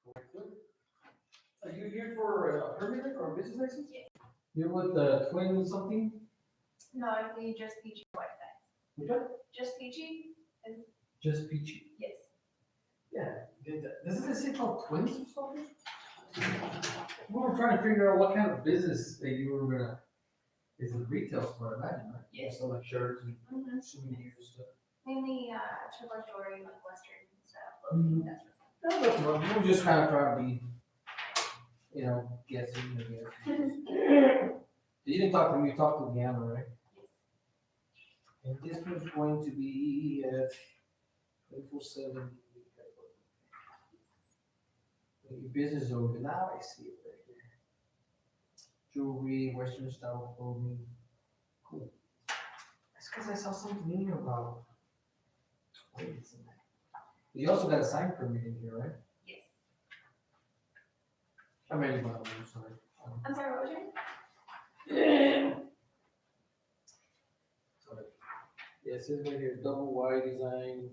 Are you here for a permit or a business license? You're with the twin something? No, I need just peachy Wi-Fi. Okay. Just peachy? Just peachy. Yes. Yeah. Doesn't it say called twins or something? We were trying to figure out what kind of business that you were gonna. Is it retail store? I imagine, right? Yes. So like shirts and Mm-hmm. souvenirs stuff. Mainly, triple jewelry, like Western stuff, clothing, that No, that's wrong. We're just kind of trying to be, guessing. I guess. You didn't talk to me. You talked to Deanna, right? And this one's going to be at 24/7. Your business over. Now I see it right here. Jewelry, Western style clothing. Cool. That's because I saw something in here about. Wait a minute. You also got a sign permit in here, right? Yes. I'm ready, by the way, I'm sorry. I'm sorry, what was your name? Sorry. Yeah, it says right here, double wide design.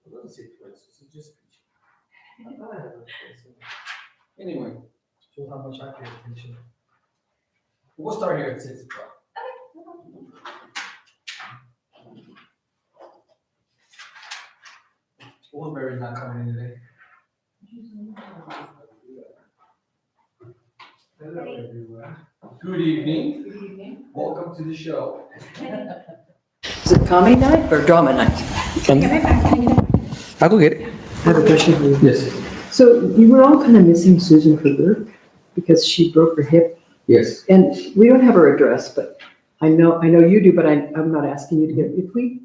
It doesn't say twins, it's just peach. I thought I had a twins in there. Anyway, shows how much I pay attention. We'll start here at 6 o'clock. Wolfberry's not coming in today. Hello, everyone. Good evening. Good evening. Welcome to the show. Is it comedy night or drama night? I'll go get it. I have a question for you. Yes. So you were all kind of missing Susan Kruger because she broke her hip, Yes. and we don't have her address, but I know you do, but I'm not asking you to get it. If we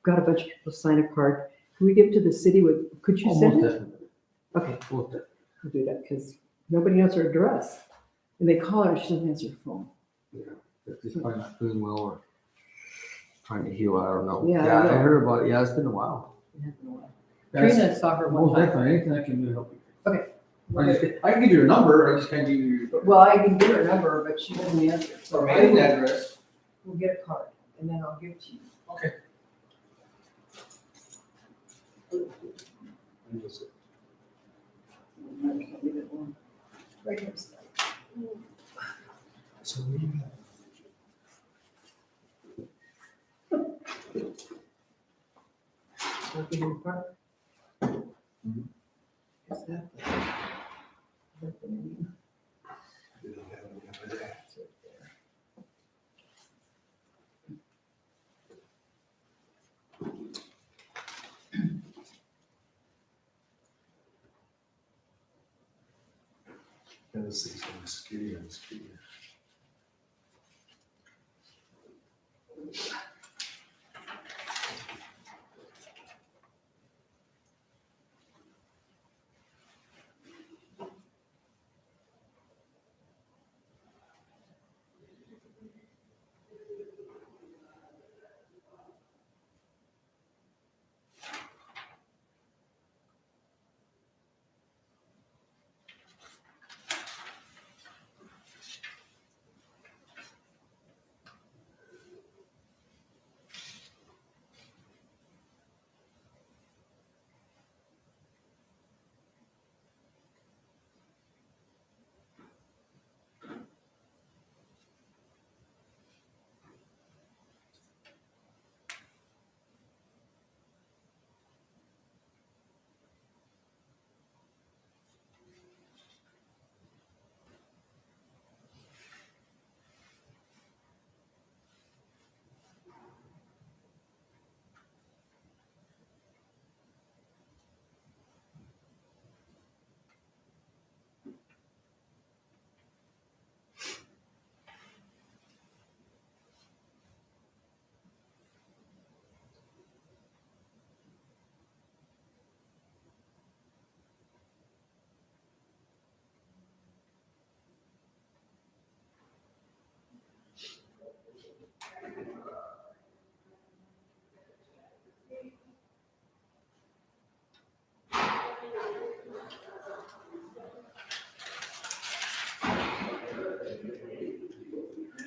got a bunch of people to sign a card, can we give it to the city with, could you send it? Definitely. Okay, Most definitely. we'll do that because nobody knows her address. And they call her, she doesn't answer her phone. Yeah, if she's probably not doing well or trying to heal, I don't know. Yeah, I I know. heard about it. Yeah, it's been a while. It hasn't been a while. That's- Trina saw her Most one time. definitely, anything I can do to help you. Okay. I can give you your number, I just can't give you Well, I can give her number, but she doesn't answer. your So mailing address. we'll get a card and then I'll give it to you. Okay. Right here. So we have. I'll give you a card. Is that the name? It's right there. This thing's getting skinnier and skinnier.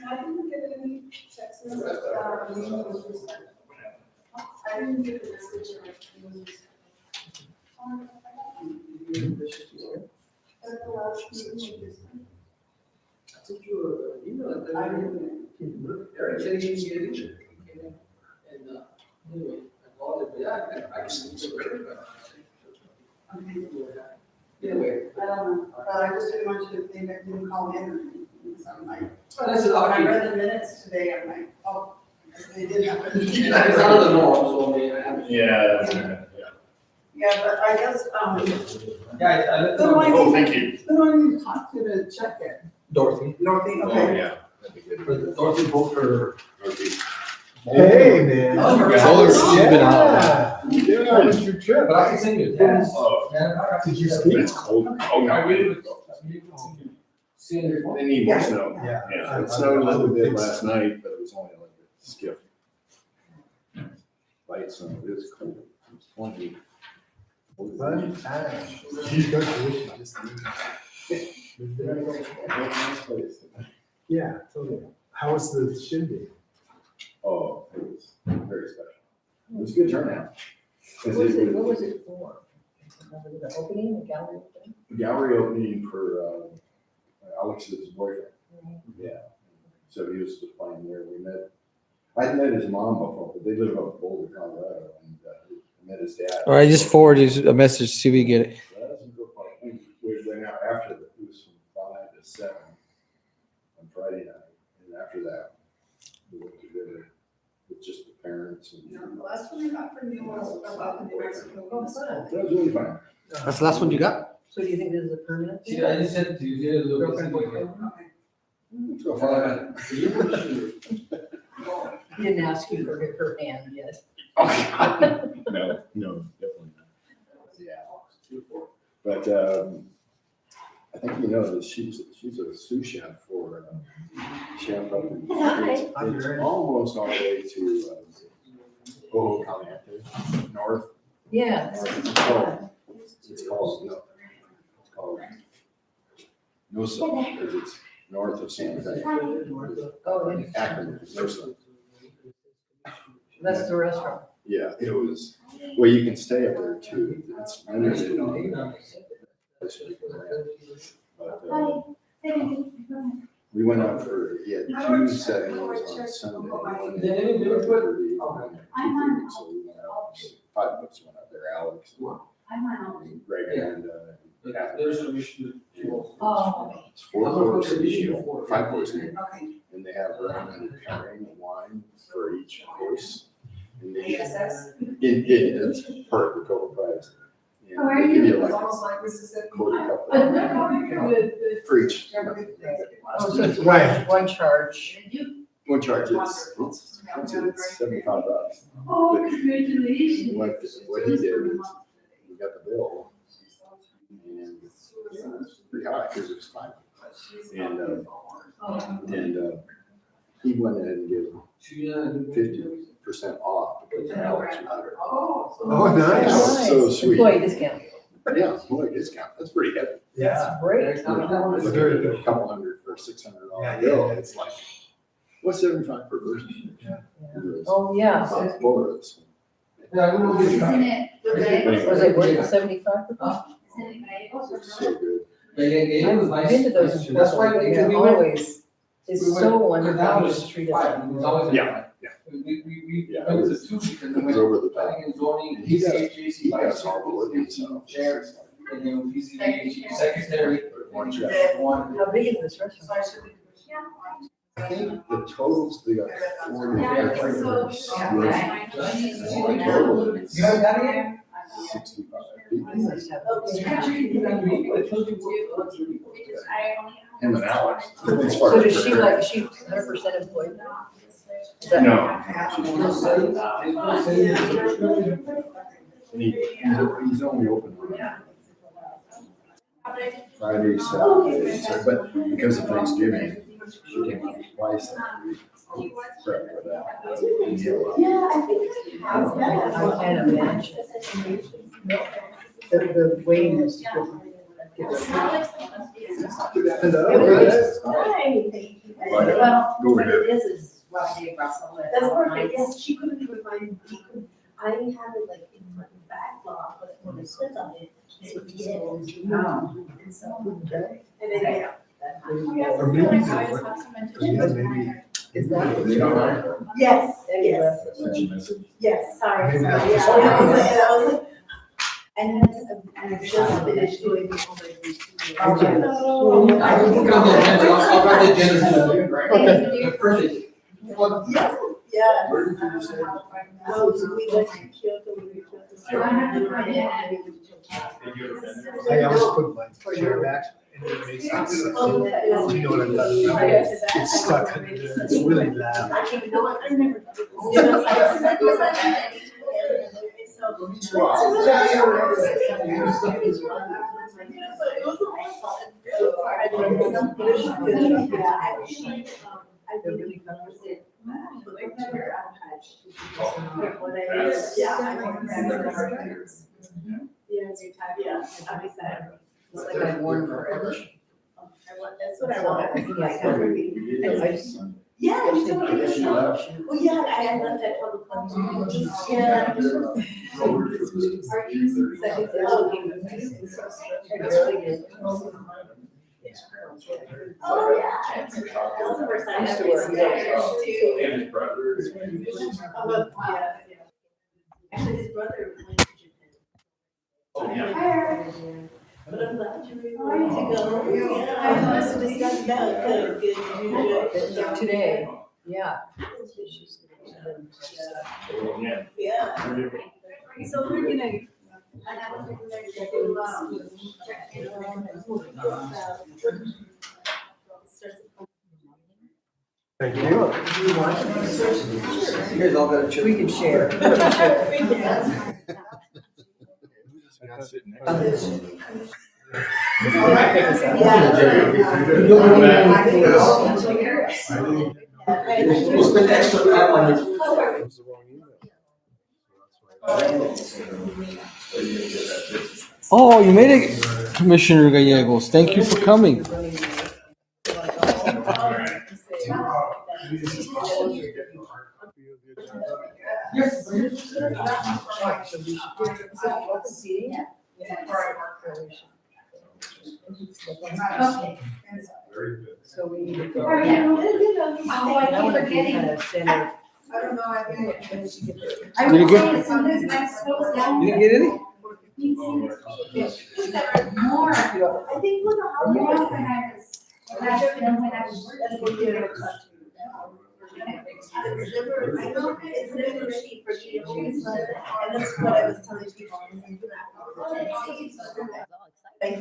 I didn't get any text message, name was reset. I didn't get the message, like, name was reset. Eric said he was getting it. And, anyway, I called it, but yeah, I can see so Anyway. I don't know, but I just didn't want you to think I didn't call in or anything, so I'm like, Oh, that's when I lucky. read the minutes today, I'm like, oh, because they did happen. It's out of the norm, so I mean, I have. Yeah. Yeah, but I guess, Yeah, I let Who do them I know. Oh, thank you. who do I need to talk to check it? Dorothy. Dorothy, Oh, okay. yeah. That'd be good. But Dorothy booked her. Hey, man. Oh, her Yeah. hours, she's been out. Yeah, how was your trip? But I can send you a text. Oh, Yeah. Did you ski? it's cold. Oh, no, I didn't go. See you before. They need more snow. Yeah. Yeah, it snowed a little bit last night, but it was only like a skip. Light snow, it is cold. It was 20. Fun time. You go to Wish, just Yeah, totally. How was the shindig? Oh, it was very special. It was a good turnout. 'Cause What was it for? The opening, the gallery opening? Gallery opening for Alex's boyfriend. Yeah. So he was just playing there. We met, I'd met his mom before, but they live up in Boulder, Colorado, and I met his dad. All right, just forward you a message, see if we get it. So that was a good part. We went out after the, it was from 5 to 7 on Friday night, and after that, we went to dinner with just the parents and. The last one I got from you was about the New Mexico. Oh, fun. That was really fun. That's the last one you got? So do you think this is a permanent thing? See, I just said to you, did a little Girlfriend, bit. boyfriend? Okay. Let's go find out. He didn't ask you for her hand yet. No, definitely not. Yeah. But I think you know that she's a sous chef for chef up in, it's almost all the way to Ojo Caliente, north. Yeah. It's called Nosa, because it's north of Santa Fe. Oh, and Akron, Nosa. that's the restaurant. Yeah, it was, well, you can stay up there too. It's limited on. But, we went out for, he had 2 set meals on Sunday. one at 11:30, one at 2:30, so we went out, 5 of us went out there, Alex, and Greg and There's a issue. Oh. it's 4-course meal, 5-course meal, Okay. and they have recommended pairing and wine for each course. And they, ASS? it's part of the total price. And How are they give you? you It's like almost like Mississippi. a quarter cup for each. Oh, so it's Right. one charge. One charge, it's $75. Oh, But congratulations. what he did is, we got the bill, and it was pretty high, because it was 5. And he went ahead and gave 50% off. Because of Alex. Oh, nice. That was so sweet. Employee discount. Yeah, boy, discount, that's pretty heavy. Yeah. Great. Look at a couple hundred for a $600 bill, it's like, what's 75 per person? Oh, yeah. Both of us. Yeah, we will get you. Isn't it good? Was it worth the 75 per person? Isn't it good? It's so good. It was nice. I've been to those. That's why they They're we went. always, it's we went- so because wonderful that how was you treat us. five, it was always. Yeah, yeah. We Yeah, went it to was- 2 because we It was went over the planning top. and zoning, And he does- PCHAC, He vice does all the work himself. chair, and then PCHAC secretary. One check. One. How big is this restaurant? I think the totals, they got 40. Yeah, or so, 60. yeah. The total is You have that here? 65 You people. must have- Him and Alex. As far So as does she preparing. like, she 100% employed? Is that- No. And he's only open on Friday, Saturday, so, but because of Thanksgiving, she came out twice that week. Prep for that. Yeah, I think I can't imagine. The waiting is different. Well, Go what ahead. it is what Dave Russell is. That's perfect, yes, she couldn't even find, I had it like in my backlog, but And then, Or maybe it's maybe. Is that? yes, yes, yes, sorry, yeah. I was like, and I just finished doing. I'll grab the agenda. Perfect. Yeah. Where did you say? Oh, we went to Kyoto, we were in Kyoto. I always put my chair back and it makes sense. You know what I'm talking about? It's stuck under there. It's really loud. It's like I've worn forever. That's what I want. Yeah, Yeah, you told me. Well, yeah, I had left that public one. Yeah. Oh, yeah. That was the first time I ever seen that. And his brother. Actually, his brother went to Japan. Oh, yeah. But I'm glad you were ready to go. Yeah, I must have discussed that. Good, good. Today, yeah. Yeah. So we're gonna. Thank you. You guys all got a chip. We can share. We'll spend extra time on it. Oh, you made it, Commissioner Gallegos. Thank you for coming. So we need to. Oh, I keep forgetting. I don't know, I think. I Did you would get- say as soon as my school's down. You didn't get any? More. I think with the More holiday. when I was, when I was That's what working. we're gonna cut. It's never ready for changes, and that's what I was telling people. Thank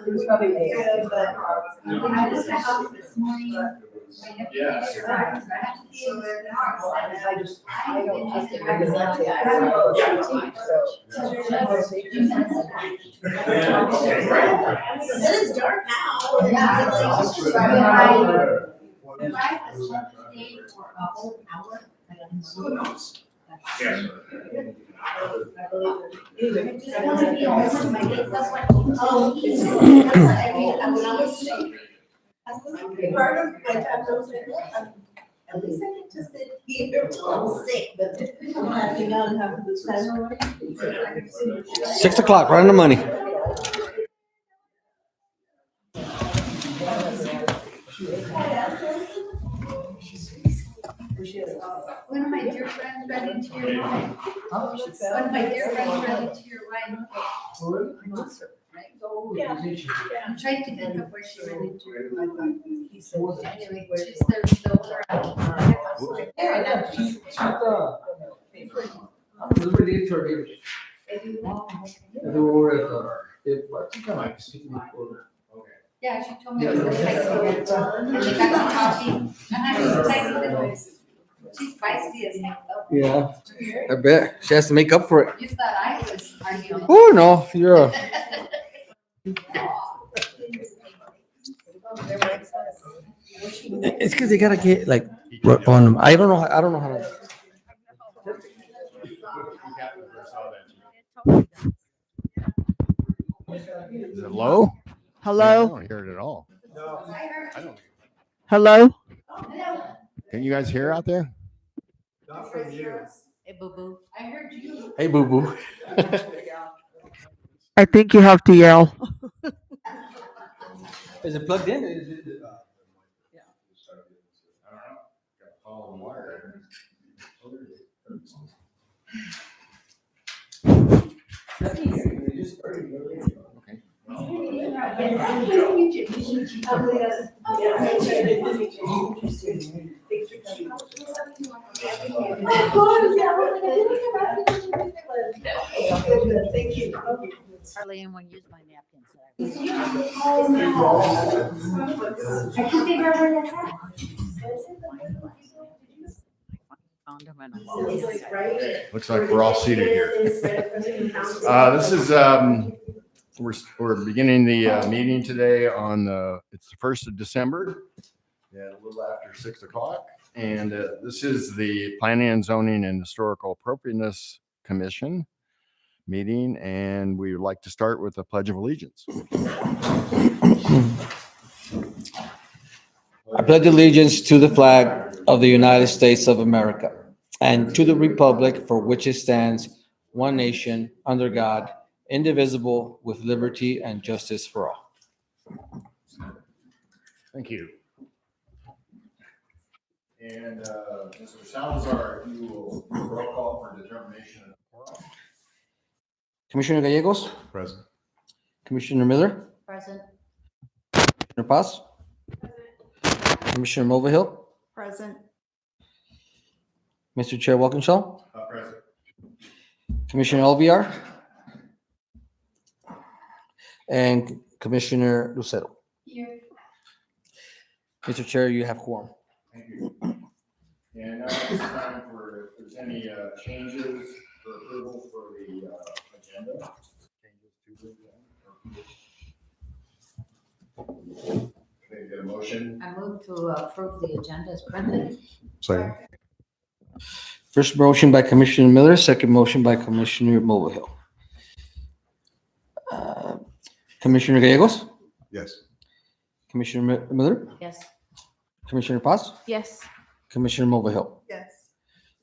There's probably eight. I was out this morning. Yeah. I just, I don't just get rid of that. It is dark now. If I was left today for a whole hour. Who knows? Yes. Just wanted to be home with my kids, that's what. Oh, it's just, when I was sick. Part of my time, I was like, look, at least I get to sit here, I'm sick, but I'm having out and having this time. 6 o'clock, right on the money. One of my dear friends ran into your wife. One of my dear friends ran into your wife. Yeah. I'm trying to think of where she ran into your wife. Anyway, she's the owner of. There, yeah, she told me it was a tight event. And they got to talking. And she's tight. She's feisty as heck though. Yeah, I bet. She has to make up for it. You thought I was arguing. Oh, no, you're a It's because they gotta get like on. I don't know. I don't know how to. Is it low? Hello? I don't hear it at all. I don't. Hello? Can you guys hear out there? Not from you. Hey, boo-boo. I heard you. Hey, boo boo. I think you have to yell. Is it plugged in? Follow the wire. Thank you. Hardly anyone used my napkins. Found them and Looks like we're all seated here. This is, we're beginning the meeting today on it's the 1st of December, a little after 6 o'clock. And this is the Planning and Zoning and Historical Appropriateness Commission meeting. And we would like to start with the Pledge of Allegiance. I pledge allegiance to the flag of the United States of America and to the republic for which it stands, one nation, under God, indivisible, with liberty and justice for all. Thank you. And Mr. Salazar, you will roll call for determination of quorum. Commissioner Gallegos, Present. Commissioner Miller, Present. Commissioner Paz, Commissioner Mulvihill, Present. Mr. Chair Walkinshaw, Present. Commissioner Alviar, and Commissioner Lucero. Here. Mr. Chair, you have quorum. Thank you. And now it's time for if there's any changes for approval for the agenda. Changes to the agenda. Can I get a motion? I move to approve the agenda as printed. Second. First motion by Commissioner Miller, second motion by Commissioner Mulvihill. Commissioner Gallegos, Yes. Commissioner Miller, Yes. Commissioner Paz, Yes. Commissioner Mulvihill. Yes.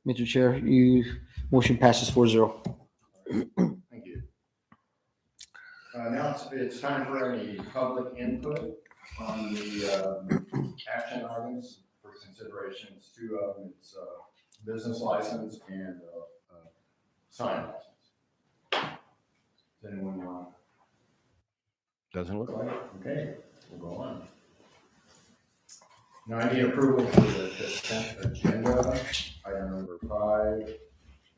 Mr. Chair, motion passes 4-0. Thank you. Now it's time for any public input on the action items for considerations. Two of them, it's business license and sign license. Does anyone want? Doesn't look like it. Okay, we'll go on. Now I need approval for the consent agenda, item number 5.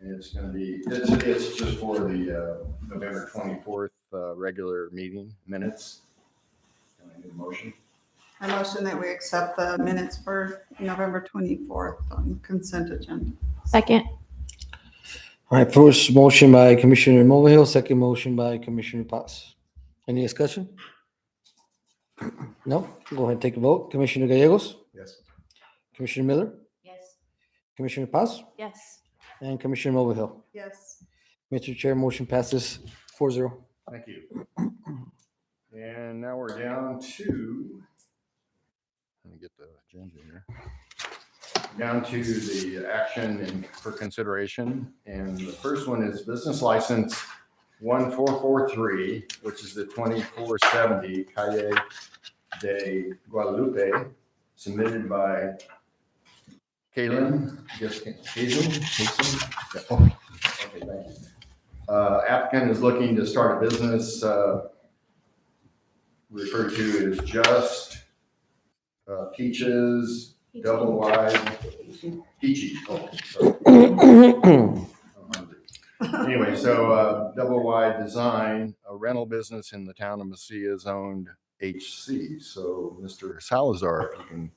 And it's going to be, it's just for the November 24th regular meeting minutes. Can I get a motion? I motion that we accept the minutes for November 24th on consent agenda. Second. All right, first motion by Commissioner Mulvihill, second motion by Commissioner Paz. Any discussion? No? Go ahead and take a vote. Commissioner Gallegos, Yes. Commissioner Miller, Yes. Commissioner Paz, Yes. and Commissioner Mulvihill. Yes. Mr. Chair, motion passes 4-0. Thank you. And now we're down to, let me get the agenda here. Down to the action and for consideration. And the first one is business license 1443, which is the 2470 Calle de Guadalupe, submitted by Kaylin. Yes, Kaylin? Yeah. Oh, okay, thank you. Applicant is looking to start a business referred to as Just Peaches, Double Wide, Peachy. Oh, sorry. I'm hungry. Anyway, so Double Wide Design, a rental business in the town of Mesilla zoned HC. So Mr. Salazar, if you can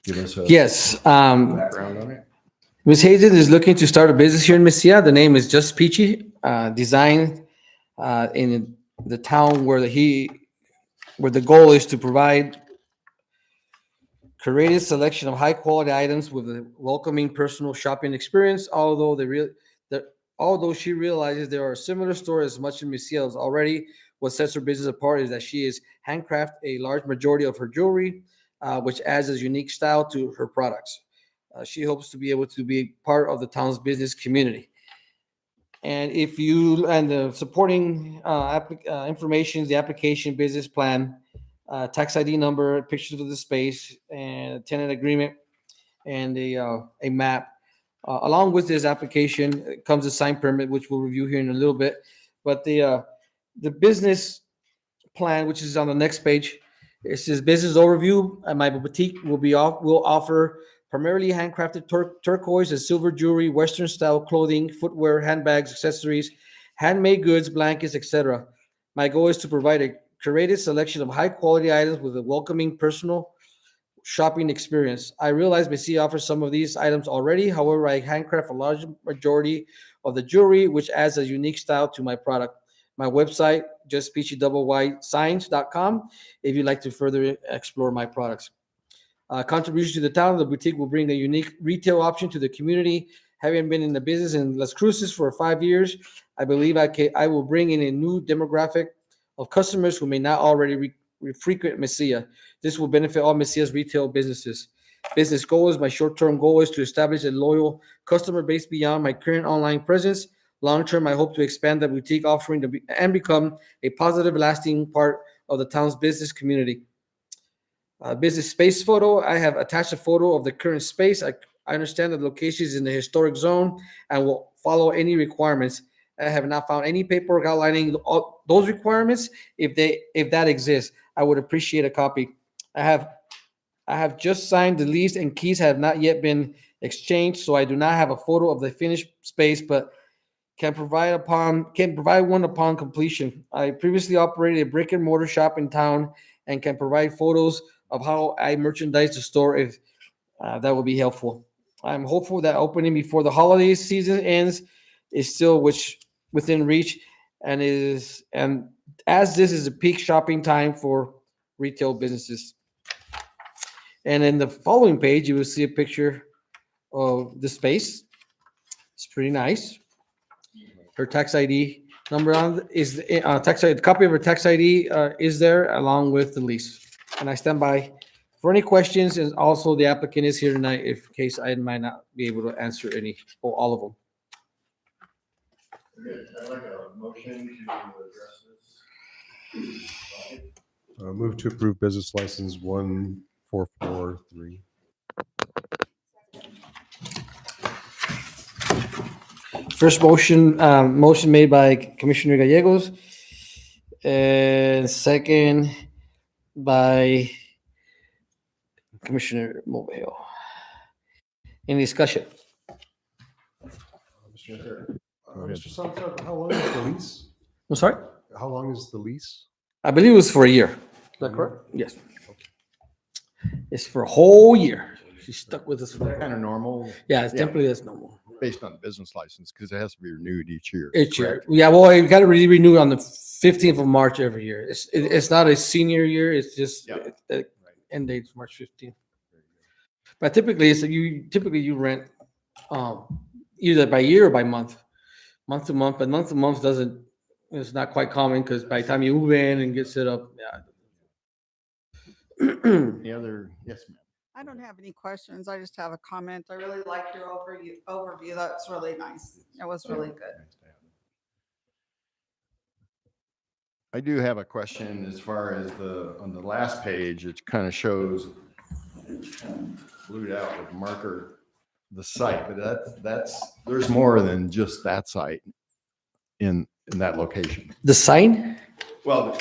give us a Yes, background on it. Ms. Hazen is looking to start a business here in Mesilla. The name is Just Peachy, designed in the town where the goal is to provide curated selection of high-quality items with a welcoming personal shopping experience. Although she realizes there are similar stores as much in Misiel's already, what sets her business apart is that she is handcraft a large majority of her jewelry, which adds a unique style to her products. She hopes to be able to be part of the town's business community. And if you and the supporting information, the application, business plan, tax ID number, pictures of the space, and a tenant agreement, and a map. Along with this application comes a sign permit, which we'll review here in a little bit. But the business plan, which is on the next page, it says business overview. My boutique will offer primarily handcrafted turquoise and silver jewelry, Western style clothing, footwear, handbags, accessories, handmade goods, blankets, etc. My goal is to provide a curated selection of high quality items with a welcoming personal shopping experience. I realize Messi offers some of these items already. However, I handcraft a large majority of the jewelry, which adds a unique style to my product. My website, justpeachysigns.com, if you'd like to further explore my products. Contribution to the town, the boutique will bring a unique retail option to the community. Having been in the business in Las Cruces for 5 years, I believe I will bring in a new demographic of customers who may not already frequent Messia. This will benefit all Messia's retail businesses. Business goals, my short-term goal is to establish a loyal customer base beyond my current online presence. Long-term, I hope to expand the boutique offering and become a positive, lasting part of the town's business community. Business space photo, I have attached a photo of the current space. I understand that the location is in the historic zone and will follow any requirements. I have not found any paperwork outlining all those requirements. If that exists, I would appreciate a copy. I have just signed the lease and keys have not yet been exchanged, so I do not have a photo of the finished space, but can provide one upon completion. I previously operated a brick and mortar shop in town and can provide photos of how I merchandise the store if that would be helpful. I'm hopeful that opening before the holiday season ends is still within reach and as this is a peak shopping time for retail businesses. And in the following page, you will see a picture of the space. It's pretty nice. Her tax ID number the copy of her tax ID is there along with the lease. And I stand by for any questions, and also the applicant is here tonight in case I might not be able to answer any or all of them. Good. I'd like a motion to address this. Move to approve business license 1443. First motion made by Commissioner Gallegos, and second by Commissioner Moveo. Any discussion? Mr. Salazar, how long is the lease? I'm sorry? How long is the lease? I believe it was for a year. Is that correct? Yes. It's for a whole year. She's stuck with us for Kind of normal. Yeah, it's typically that's normal. Based on the business license, because it has to be renewed each year. Each year. correct? Yeah, well, you got to renew on the 15th of March every year. It's not a senior year. It's just Yeah. the end date's March 15th. But typically, you rent either by year or by month to month. But month to month it's not quite common because by the time you move in and get set up, yeah. Any other? Yes, ma'am. I don't have any questions. I just have a comment. I really like your overview. That's really nice. It was really good. I do have a question as far as on the last page, it kind of shows blued out with marker the site, but there's more than just that site in that location. The sign? Well,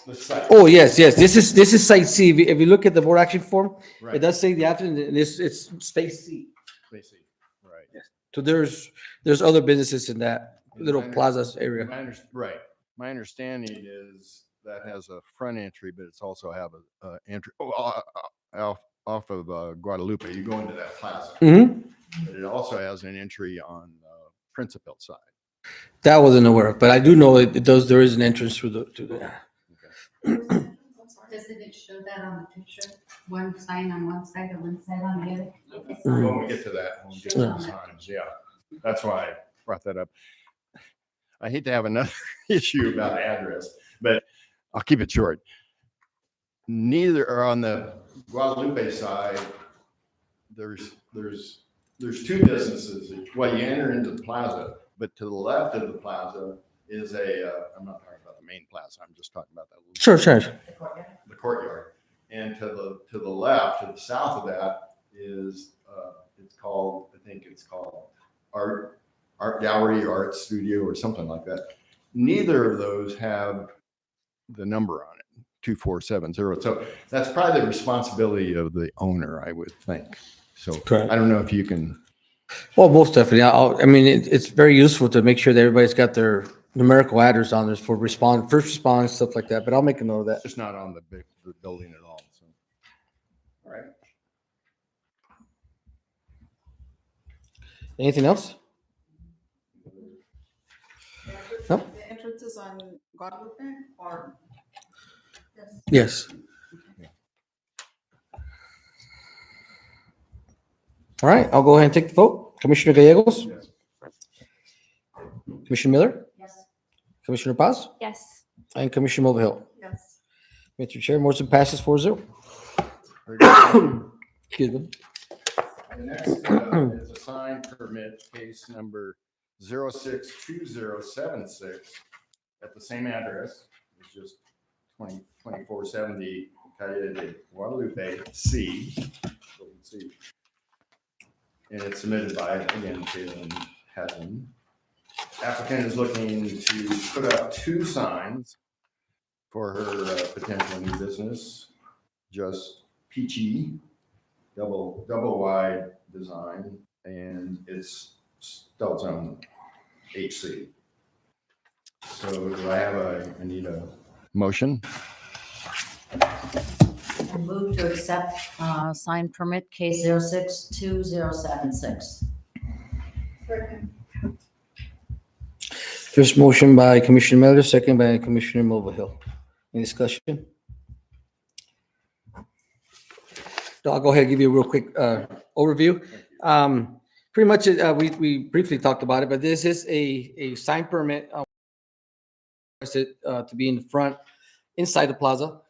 the site. Oh, yes. This is site C. If you look at the board action form, it Right. does say the afternoon, it's space C. Basically, right. So there's other businesses in that little My plaza area. Right. My understanding is that has a front entry, but it's also have a entry off of Guadalupe. You go into that plaza. Mm-hmm. But it also has an entry on Principal side. That I wasn't aware of, but I do know there is an entrance to the. Doesn't it show that on the picture? one sign on one side and one side on the other. When we get to that, when we get to the signs, yeah. That's why I brought that up. I hate to have another issue about address, but I'll keep it short. Neither are on the Guadalupe side. There's two businesses. Well, you enter into the plaza, but to the left of the plaza is I'm not talking about the main plaza. I'm just talking about that little. Sure. The courtyard. And to the left, to the south of that is it's called art gallery, art studio, or something like that. Neither of those have the number on it, 2470. So that's probably the responsibility of the owner, I would think. So Correct. I don't know if you can. Well, most definitely. I mean, it's very useful to make sure that everybody's got their numerical address on there for first response, stuff like that. But I'll make a note of that. It's not on the building at all. So. All right. Anything else? Nope. The entrance is on Guadalupe or? Yes. All right, I'll go ahead and take the vote. Commissioner Gallegos? Yes. Commissioner Miller? Yes. Commissioner Paz? Yes. And Commissioner Mulvihill? Yes. Mr. Chair, motion passes 4-0. Very good. Excuse me. The next is a sign permit case number 062076 at the same address. It's just 2470 Calle de Guadalupe C. So we can see. And it's submitted by, again, Kaylin Hassan. Applicant is looking to put up two signs for her potential new business. Just peachy, double wide design, and it's Stealth Zone HC. So do I need a motion? I move to accept sign permit case 062076. First motion by Commissioner Miller, second by Commissioner Mulvihill. Any discussion? So I'll go ahead and give you a real quick overview. Pretty much, we briefly talked about it, but this is a sign permit to be in the front, inside the plaza.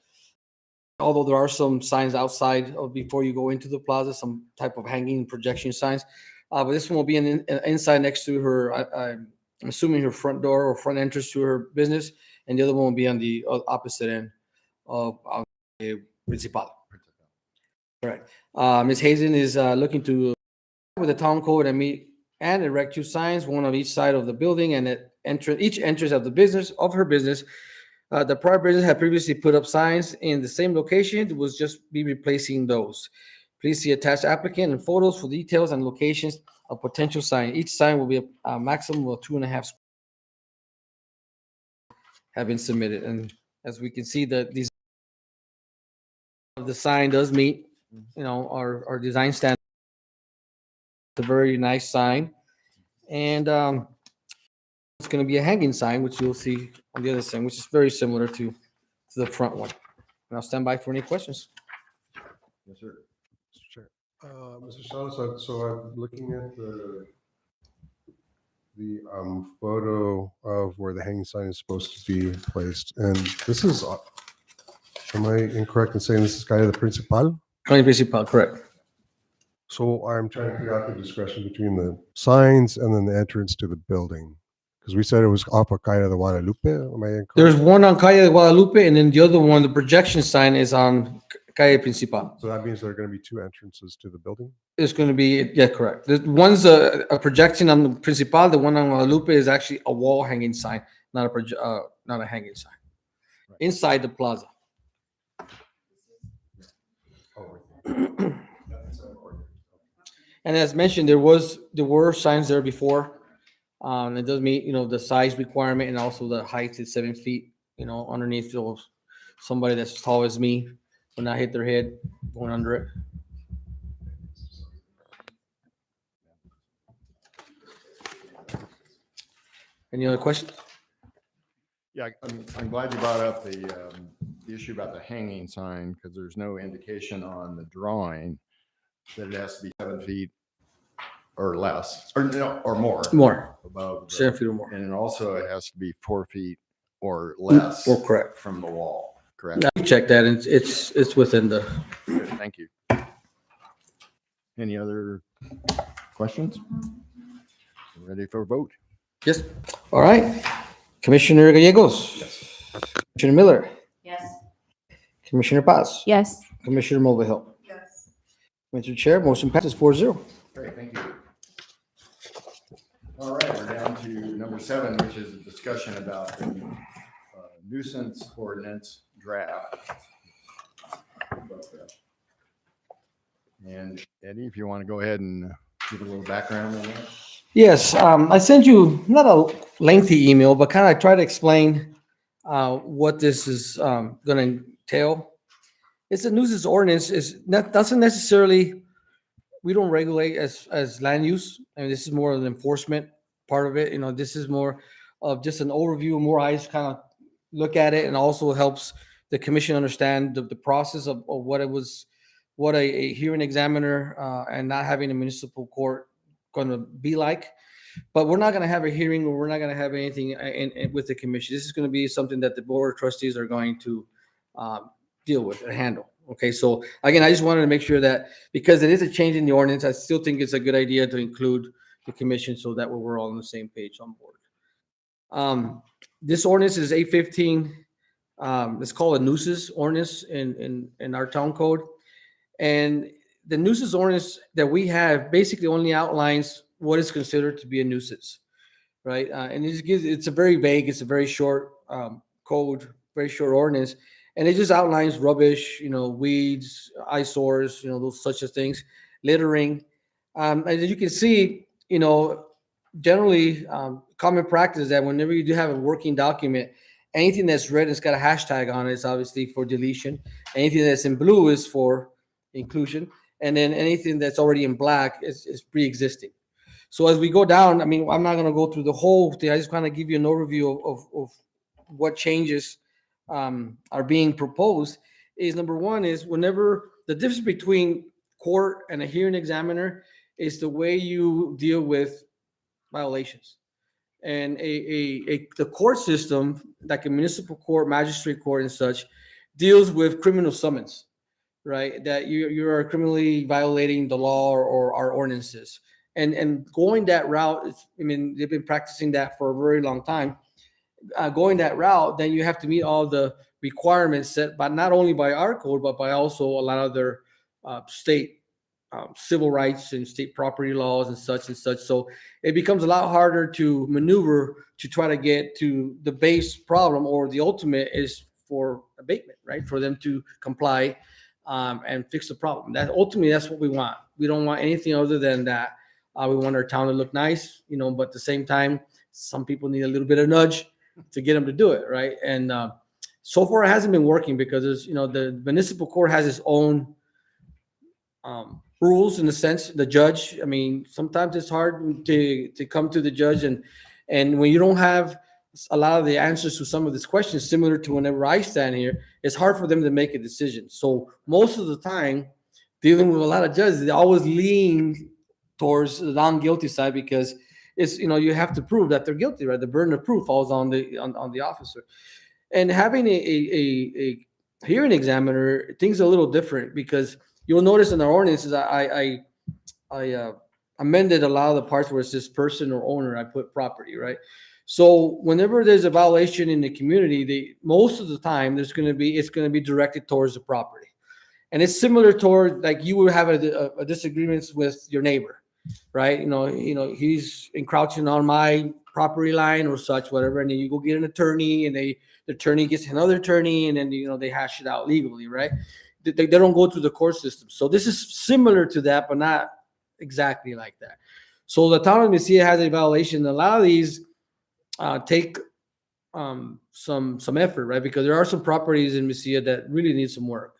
Although there are some signs outside of before you go into the plaza, some type of hanging projection signs. But this one will be inside next to her, I'm assuming her front door or front entrance to her business, and the other one will be on the opposite end of Principal. Right. Ms. Hazen is looking to with the town code and erect two signs, one on each side of the building, and at each entrance of her business. The prior business had previously put up signs in the same location. It was just be replacing those. Please see attached applicant and photos for details and locations of potential sign. Each sign will be a maximum of 2.5 square have been submitted. And as we can see, the sign does meet, our design standard. It's a very nice sign. And it's going to be a hanging sign, which you'll see on the other sign, which is very similar to the front one. And I'll stand by for any questions. Yes, sir. Mr. Chair. Mr. Salas, so I'm looking at the photo of where the hanging sign is supposed to be placed. And this is, am I incorrect in saying this is kind of the Principal? Calle Principal, correct. So I'm trying to figure out the discretion between the signs and then the entrance to the building. Because we said it was off of Calle de Guadalupe. Am I incorrect? There's one on Calle de Guadalupe, and then the other one, the projection sign, is on Calle Principal. So that means there are going to be two entrances to the building? It's going to be, yeah, correct. The one's a projection on the Principal. The one on Guadalupe is actually a wall hanging sign, not a hanging sign. Right. Inside the plaza. And as mentioned, there were signs there before. It does meet, the size requirement, and also the height is 7 feet, underneath somebody that's as tall as me will not hit their head going under it. Any other questions? Yeah, I'm glad you brought up the the issue about the hanging sign, because there's no indication on the drawing that it has to be 7 feet or less, or no, or more. More, Above. the- 7 feet or more. And then also it has to be 4 feet or less. Or correct. From the wall, correct? Yeah, we check that, and it's within the. Good, thank you. Any other questions? Ready for a vote? Yes. All right. Commissioner Gallegos. Yes. Commissioner Miller. Yes. Commissioner Paz. Yes. Commissioner Mulvihill. Yes. Mr. Chair, motion passes 4-0. Great, thank you. All right, we're down to number 7, which is a discussion about the nuisance ordinance draft. And Eddie, if you want to go ahead and give a little background on that. Yes, I sent you not a lengthy email, but kind of try to explain what this is going to entail. It's a nuisance ordinance. Doesn't necessarily, we don't regulate as land use. I mean, this is more of an enforcement part of it. You know, this is more of just an overview, more eyes kind of look at it, and also helps the commission understand the process of what it was, what a hearing examiner and not having a municipal court going to be like. But we're not going to have a hearing, or we're not going to have anything with the commission. This is going to be something that the board of trustees are going to deal with and handle. Okay, so again, I just wanted to make sure that because it is a change in the ordinance, I still think it's a good idea to include the commission so that we're all on the same page on board. This ordinance is 815. It's called a nuisance ordinance in our town code. And the nuisance ordinance that we have basically only outlines what is considered to be a nuisance, right? And it's a very vague, it's a very short code, very short ordinance. And it just outlines rubbish, weeds, eyesores, those such as things, littering. As you can see, generally common practice is that whenever you do have a working document, anything that's red has got a hashtag on it is obviously for deletion. Anything that's in blue is for inclusion. And then anything that's already in black is pre-existing. So as we go down, I mean, I'm not going to go through the whole thing. I just kind of give you an overview of what changes are being proposed. Is number one is whenever the difference between court and a hearing examiner is the way you deal with violations. And the court system, like a municipal court, magistrate court and such, deals with criminal summons, right? That you are criminally violating the law or our ordinances. And going that route, I mean, they've been practicing that for a very long time. Going that route, then you have to meet all the requirements set by not only by our code, but by also a lot of other state civil rights and state property laws and such and such. So it becomes a lot harder to maneuver to try to get to the base problem, or the ultimate is for abatement, right? For them to comply and fix the problem. That ultimately, that's what we want. We don't want anything other than that. We want our town to look nice, but at the same time, some people need a little bit of nudge to get them to do it, right? And so far, it hasn't been working because there's, the municipal court has its own rules in the sense. The judge, I mean, sometimes it's hard to come to the judge, and when you don't have a lot of the answers to some of these questions, similar to whenever I stand here, it's hard for them to make a decision. So most of the time, dealing with a lot of judges, they always lean towards the non-guilty side because it's, you have to prove that they're guilty, right? The burden of proof falls on the officer. And having a hearing examiner, things are a little different because you'll notice in our ordinances, I amended a lot of the parts where it says person or owner, I put property, right? So whenever there's a violation in the community, most of the time it's going to be directed towards the property. And it's similar toward like you would have a disagreements with your neighbor, right? He's encroaching on my property line or such, whatever. And then you go get an attorney, and the attorney gets another attorney, and then, they hash it out legally, right? They don't go through the court system. So this is similar to that, but not exactly like that. So the town of Mesilla has a violation. A lot of these take some effort, right? Because there are some properties in Mesilla that really need some work,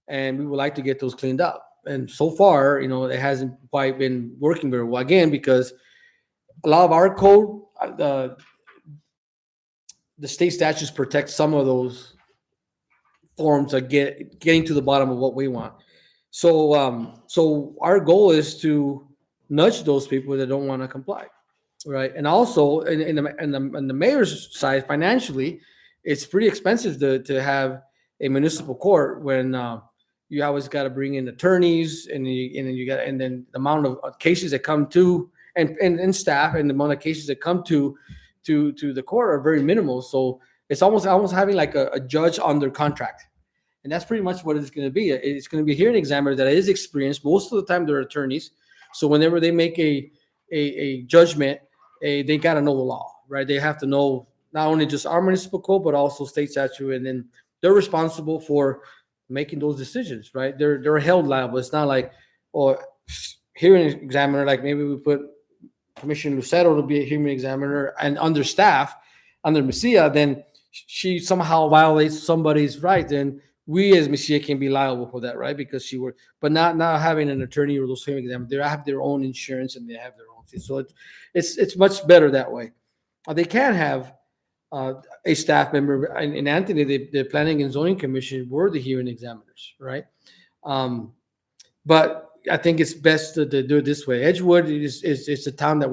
and we would like to get those cleaned up. And so far, it hasn't quite been working very well. Again, because a lot of our code, the state statutes protect some of those forms of getting to the bottom of what we want. So our goal is to nudge those people that don't want to comply, right? And also in the mayor's side, financially, it's pretty expensive to have a municipal court when you always got to bring in attorneys, and then the amount of cases that come to and staff, and the amount of cases that come to the court are very minimal. So it's almost having like a judge under contract. And that's pretty much what it's going to be. It's going to be a hearing examiner that is experienced. Most of the time, they're attorneys. So whenever they make a judgment, they got to know the law, right? They have to know not only just our municipal code, but also state statute. And then they're responsible for making those decisions, right? They're held liable. It's not like, or hearing examiner, like maybe we put Commissioner Lucero to be a hearing examiner and under Messia, then she somehow violates somebody's right, then we as Messia can be liable for that, right? Because she worked, but not having an attorney or those hearing examiners. They have their own insurance and they have their own fees. So it's much better that way. They can have a staff member. In Anthony, the Planning and Zoning Commission were the hearing examiners, right? But I think it's best to do it this way. Edgewood is a town that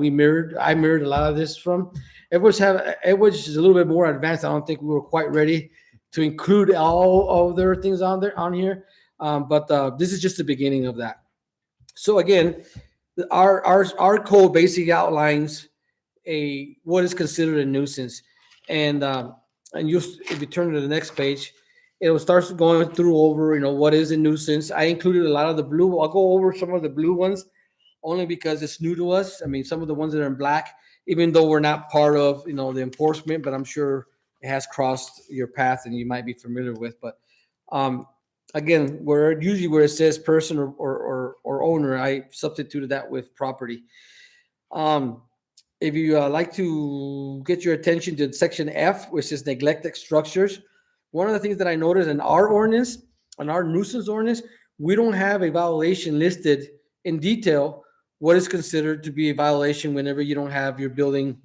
I mirrored a lot of this from. Edgewood is a little bit more advanced. I don't think we were quite ready to include all of their things on here. But this is just the beginning of that. So again, our code basically outlines what is considered a nuisance, and if you turn to the next page, it will start going through over what is a nuisance. I included a lot of the blue. I'll go over some of the blue ones only because it's new to us. I mean, some of the ones that are in black, even though we're not part of the enforcement, but I'm sure it has crossed your path and you might be familiar with. But again, where it says person or owner, I substituted that with property. If you like to get your attention to section F, which is neglected structures, one of the things that I noticed in our ordinance, on our nuisance ordinance, we don't have a violation listed in detail. What is considered to be a violation whenever you don't have your building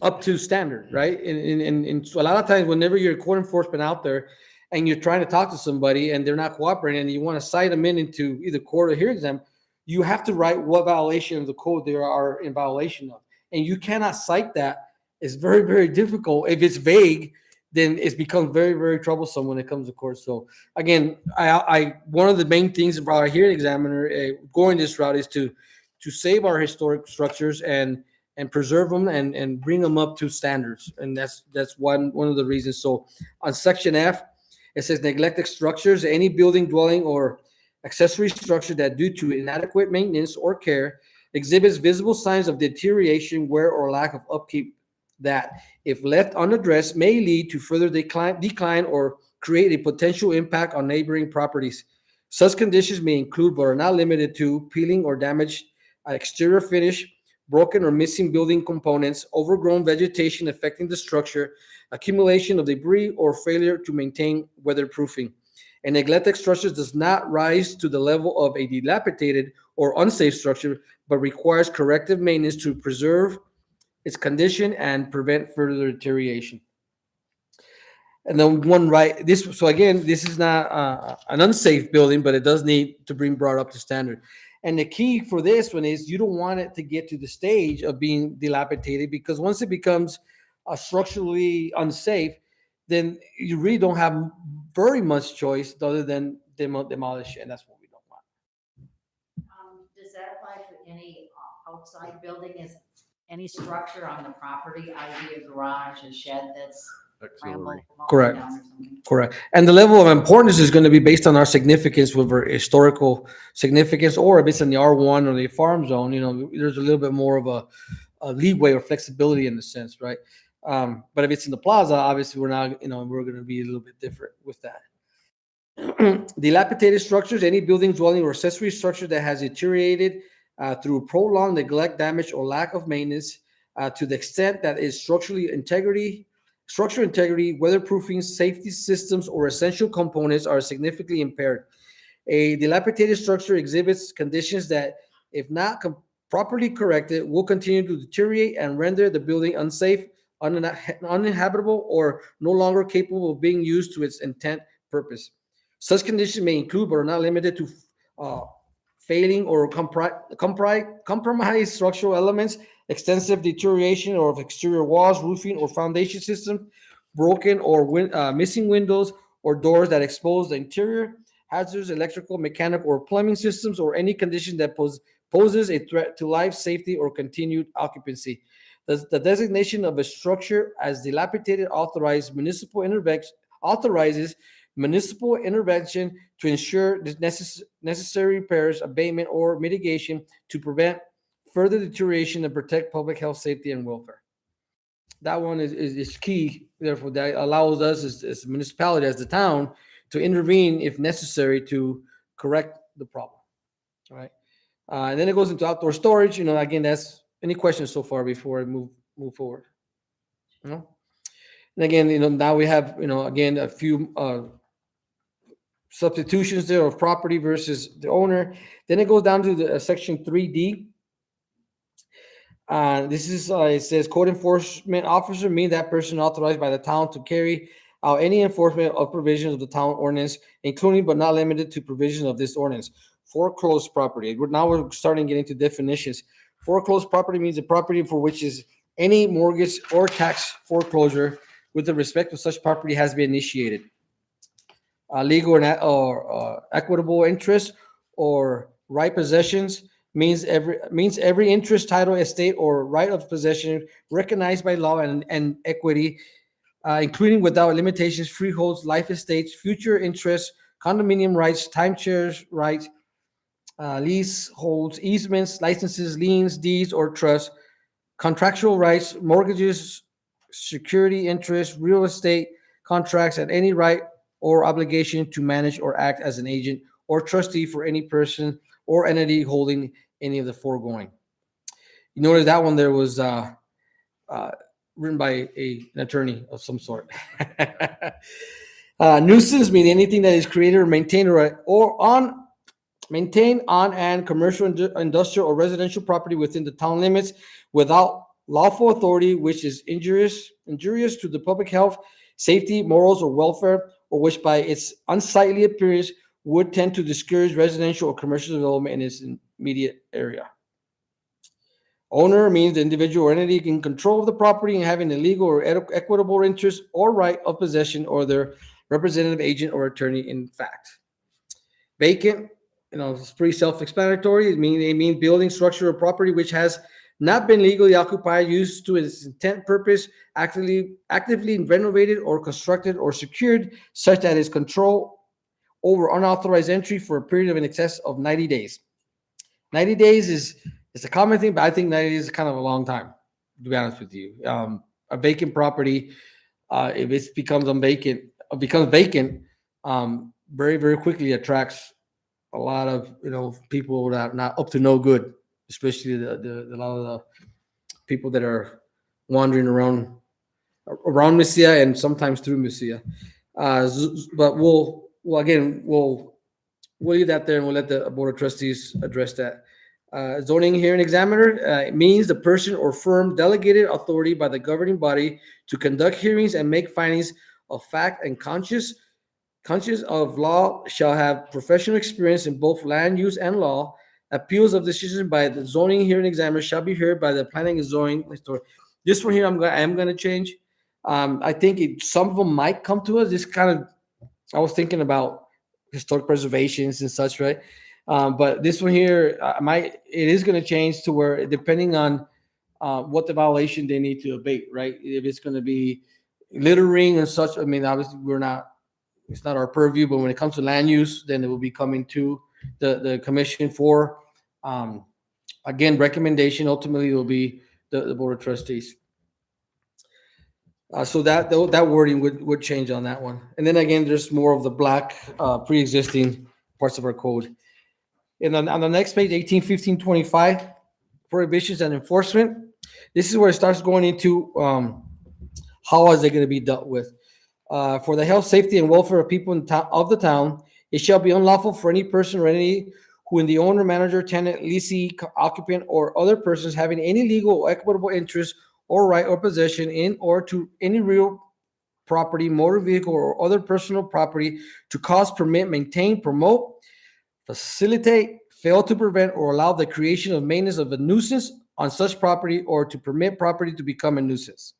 up to standard, right? And so a lot of times, whenever you're court enforcement out there and you're trying to talk to somebody and they're not cooperating, and you want to cite them into either court or hearing exam, you have to write what violation of the code they are in violation of, and you cannot cite that. It's very, very difficult. If it's vague, then it's become very, very troublesome when it comes to court. So again, I one of the main things about our hearing examiner going this route is to save our historic structures and preserve them and bring them up to standards. And that's one of the reasons. So on section F, it says neglected structures, any building, dwelling, or accessory structure that due to inadequate maintenance or care exhibits visible signs of deterioration, wear, or lack of upkeep that, if left unaddressed, may lead to further decline or create a potential impact on neighboring properties. Such conditions may include, but are not limited to, peeling or damaged exterior finish, broken or missing building components, overgrown vegetation affecting the structure, accumulation of debris, or failure to maintain weatherproofing. A neglected structure does not rise to the level of a dilapidated or unsafe structure, but requires corrective maintenance to preserve its condition and prevent further deterioration. And then so again, this is not an unsafe building, but it does need to be brought up to standard. And the key for this one is you don't want it to get to the stage of being dilapidated, because once it becomes structurally unsafe, then you really don't have very much choice other than demolish it, and that's what we don't want. Does that apply to any outside building? Is any structure on the property, i.e. a garage, a shed that's Auxiliary. Correct. Correct. And the level of importance is going to be based on our significance, with our historical significance, or if it's in the R1 or the farm zone, there's a little bit more of a leeway or flexibility in the sense, right? But if it's in the plaza, obviously we're not, we're going to be a little bit different with that. Dilapidated structures, any building, dwelling, or accessory structure that has deteriorated through prolonged neglect, damage, or lack of maintenance to the extent that is structural integrity, weatherproofing, safety systems, or essential components are significantly impaired. A dilapidated structure exhibits conditions that, if not properly corrected, will continue to deteriorate and render the building unsafe, uninhabitable, or no longer capable of being used to its intent purpose. Such conditions may include, but are not limited to, uh, failing or compromised structural elements, extensive deterioration of exterior walls, roofing, or foundation system, broken or missing windows or doors that expose the interior, hazardous electrical, mechanical, or plumbing systems, or any condition that poses a threat to life, safety, or continued occupancy. The designation of a structure as dilapidated authorizes municipal intervention to ensure the necessary repairs, abatement, or mitigation to prevent further deterioration and protect public health, safety, and welfare. That one is key. Therefore, that allows us as a municipality, as the town, to intervene if necessary to correct the problem. All right. And then it goes into outdoor storage. Again, that's any questions so far before I move forward. And again, now we have, again, a few substitutions there of property versus the owner. Then it goes down to the section 3D. This is, it says code enforcement officer, means that person authorized by the town to carry out any enforcement of provisions of the town ordinance, including but not limited to provisions of this ordinance. Foreclosed property. We're starting to get into definitions. Foreclosed property means a property for which is any mortgage or tax foreclosure with the respect of such property has been initiated. Legal or equitable interest or right possessions means every interest, title, estate, or right of possession recognized by law and equity, including without limitations, freeholds, life estates, future interests, condominium rights, timeshares rights, leaseholds, easements, licenses, liens, deeds, or trusts, contractual rights, mortgages, security interests, real estate contracts, and any right or obligation to manage or act as an agent or trustee for any person or entity holding any of the foregoing. You notice that one there was written by an attorney of some sort. Nuisance means anything that is created or maintained maintained on and commercial, industrial, or residential property within the town limits without lawful authority, which is injurious to the public health, safety, morals, or welfare, or which by its unsightly appearance would tend to discourage residential or commercial development in its immediate area. Owner means the individual or entity in control of the property and having a legal or equitable interest or right of possession, or their representative agent or attorney in fact. Vacant, it's pretty self-explanatory. It means building, structure, or property which has not been legally occupied, used to its intent purpose, actively renovated or constructed or secured, such that its control over unauthorized entry for a period of in excess of 90 days. 90 days is a common thing, but I think 90 days is kind of a long time, to be honest with you. A vacant property, if it becomes vacant, very, very quickly attracts a lot of people that are not up to no good, especially a lot of the people that are wandering around Messiah and sometimes through Messiah. But we'll leave that there and we'll let the Board of Trustees address that. Zoning hearing examiner means the person or firm delegated authority by the governing body to conduct hearings and make findings of fact and conscious of law, shall have professional experience in both land use and law. Appeals of decisions by the zoning hearing examiner shall be heard by the planning and zoning authority. This one here, I am going to change. I think some of them might come to us. I was thinking about historic preservations and such, right? But this one here, it is going to change to where, depending on what the violation they need to abate, right? If it's going to be littering and such, obviously it's not our purview, but when it comes to land use, then it will be coming to the commission for, again, recommendation. Ultimately, it will be the Board of Trustees. So that wording would change on that one. And then again, there's more of the black pre-existing parts of our code. And then on the next page, 18, 15, 25, prohibitions and enforcement. This is where it starts going into how is it going to be dealt with. For the health, safety, and welfare of people of the town, it shall be unlawful for any person or entity who in the owner, manager, tenant, leasee, occupant, or other persons having any legal or equitable interest or right or possession in or to any real property, motor vehicle, or other personal property to cause, permit, maintain, promote, facilitate, fail to prevent, or allow the creation of maintenance of a nuisance on such property or to permit property to become a nuisance.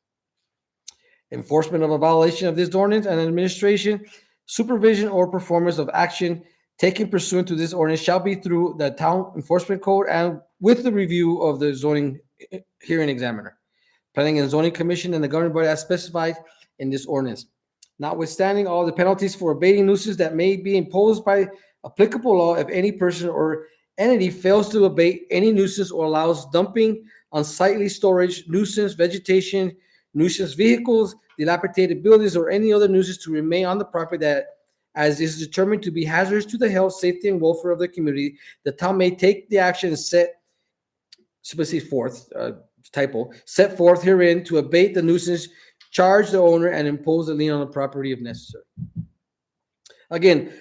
Enforcement of a violation of this ordinance and administration, supervision, or performance of action taken pursuant to this ordinance shall be through the town enforcement code and with the review of the zoning hearing examiner, planning and zoning commission, and the governing body as specified in this ordinance. Notwithstanding all the penalties for abating nuisance that may be imposed by applicable law, if any person or entity fails to abate any nuisance or allows dumping, unsightly storage, nuisance vegetation, nuisance vehicles, dilapidated buildings, or any other nuisance to remain on the property that, as is determined to be hazardous to the health, safety, and welfare of the community, the town may take the action set forth herein to abate the nuisance, charge the owner, and impose a lien on the property if necessary. Again,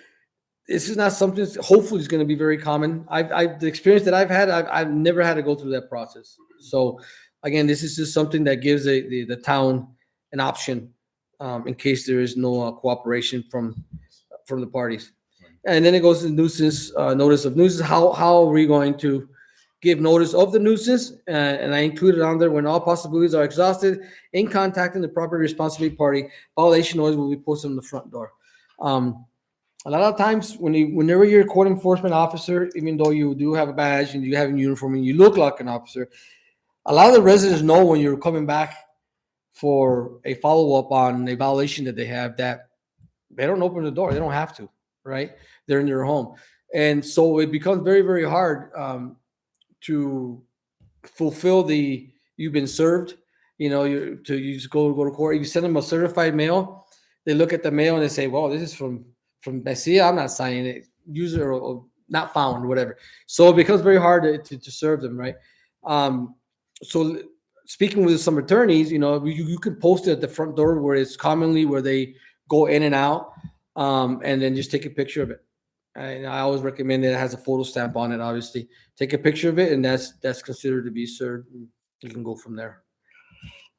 this is not something that's hopefully is going to be very common. The experience that I've had, I've never had to go through that process. So again, this is just something that gives the town an option in case there is no cooperation from the parties. And then it goes to nuisance, notice of nuisance. How are we going to give notice of the nuisance? And I included on there, when all possibilities are exhausted in contacting the property responsibility party, violation notice will be posted on the front door. A lot of times whenever you're a court enforcement officer, even though you do have a badge and you have a uniform and you look like an officer, a lot of the residents know when you're coming back for a follow-up on a violation that they have, that they don't open the door. They don't have to, right? They're in their home. And so it becomes very, very hard to fulfill you've been served, you just go to court. If you send them a certified mail, they look at the mail and they say, well, this is from Messia, I'm not signing it, user or not found, or whatever. So it becomes very hard to serve them, right? So speaking with some attorneys, you can post it at the front door where it's commonly where they go in and out, and then just take a picture of it. And I always recommend that it has a photo stamp on it, obviously. Take a picture of it, and that's considered to be served. You can go from there.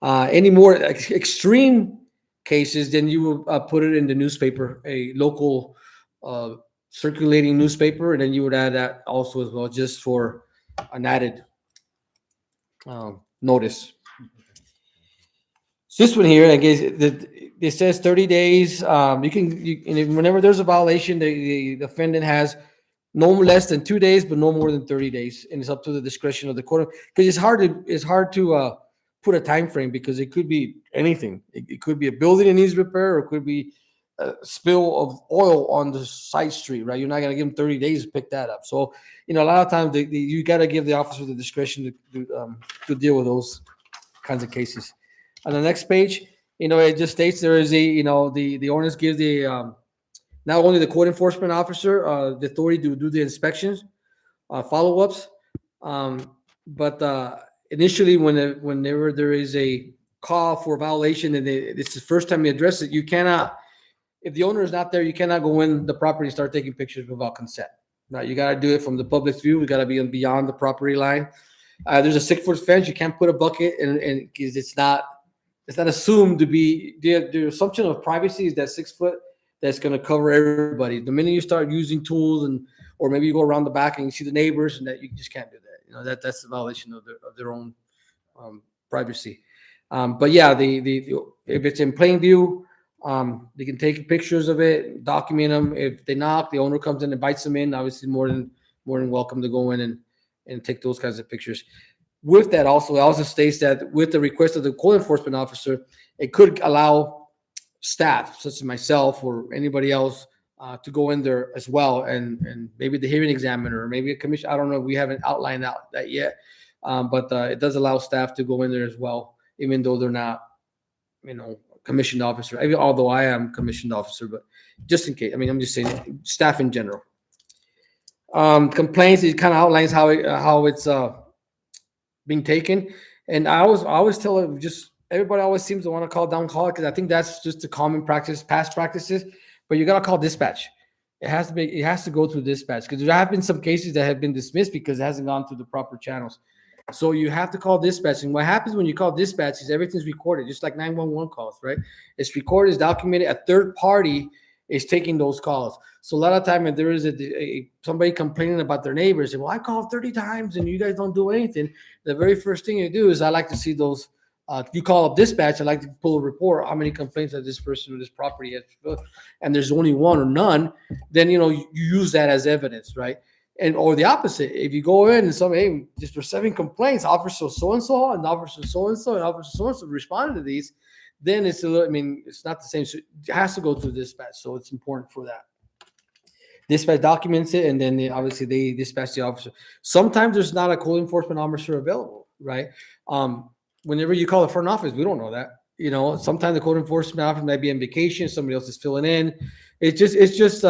Any more extreme cases, then you will put it in the newspaper, a local circulating newspaper, and then you would add that also as well, just for an added notice. So this one here, I guess it says 30 days. And whenever there's a violation, the defendant has no less than 2 days, but no more than 30 days, and it's up to the discretion of the court. Because it's hard to put a time frame, because it could be anything. It could be a building that needs repair, or it could be a spill of oil on the side street, right? You're not going to give them 30 days to pick that up. So, a lot of times you got to give the officer the discretion to deal with those kinds of cases. On the next page, it just states there is the ordinance gives the not only the court enforcement officer the authority to do the inspections, follow-ups, but initially whenever there is a call for violation and it's the first time you address it, you cannot, if the owner is not there, you cannot go in the property and start taking pictures without consent. Right? You got to do it from the public's view. We got to be beyond the property line. There's a 6-foot fence. You can't put a bucket, and because it's not assumed to be the assumption of privacy is that 6 foot that's going to cover everybody. The minute you start using tools or maybe you go around the back and you see the neighbors, and that you just can't do that. That's a violation of their own privacy. But yeah, if it's in plain view, they can take pictures of it, document them. If they knock, the owner comes in and invites them in. Obviously, more than welcome to go in and take those kinds of pictures. With that, it also states that with the request of the code enforcement officer, it could allow staff, such as myself or anybody else, to go in there as well, and maybe the hearing examiner, or maybe a commission. I don't know. We haven't outlined out that yet, but it does allow staff to go in there as well, even though they're not, commissioned officer. Although I am commissioned officer, but just in case. I'm just saying staff in general. Complaints. It kind of outlines how it's being taken, and I always tell it, just everybody always seems to want to call it, because I think that's just a common practice, past practices. But you got to call dispatch. It has to go through dispatch, because there have been some cases that have been dismissed because it hasn't gone through the proper channels. So you have to call dispatch. And what happens when you call dispatch is everything's recorded, just like 911 calls, right? It's recorded, it's documented. A third party is taking those calls. So a lot of time, if there is somebody complaining about their neighbors, and well, I called 30 times and you guys don't do anything. The very first thing you do is I like to see those. You call up dispatch. I like to pull a report. How many complaints that this person or this property has, and there's only one or none. Then you use that as evidence, right? And or the opposite. If you go in and hey, just for 7 complaints, officer so and so and officer so and so and officer so and so responded to these, then it's a little. I mean, it's not the same. So it has to go through dispatch. So it's important for that. Dispatch documents it, and then obviously they dispatch the officer. Sometimes there's not a code enforcement officer available, right? Whenever you call the front office, we don't know that. Sometimes the code enforcement officer might be on vacation, somebody else is filling in. It's just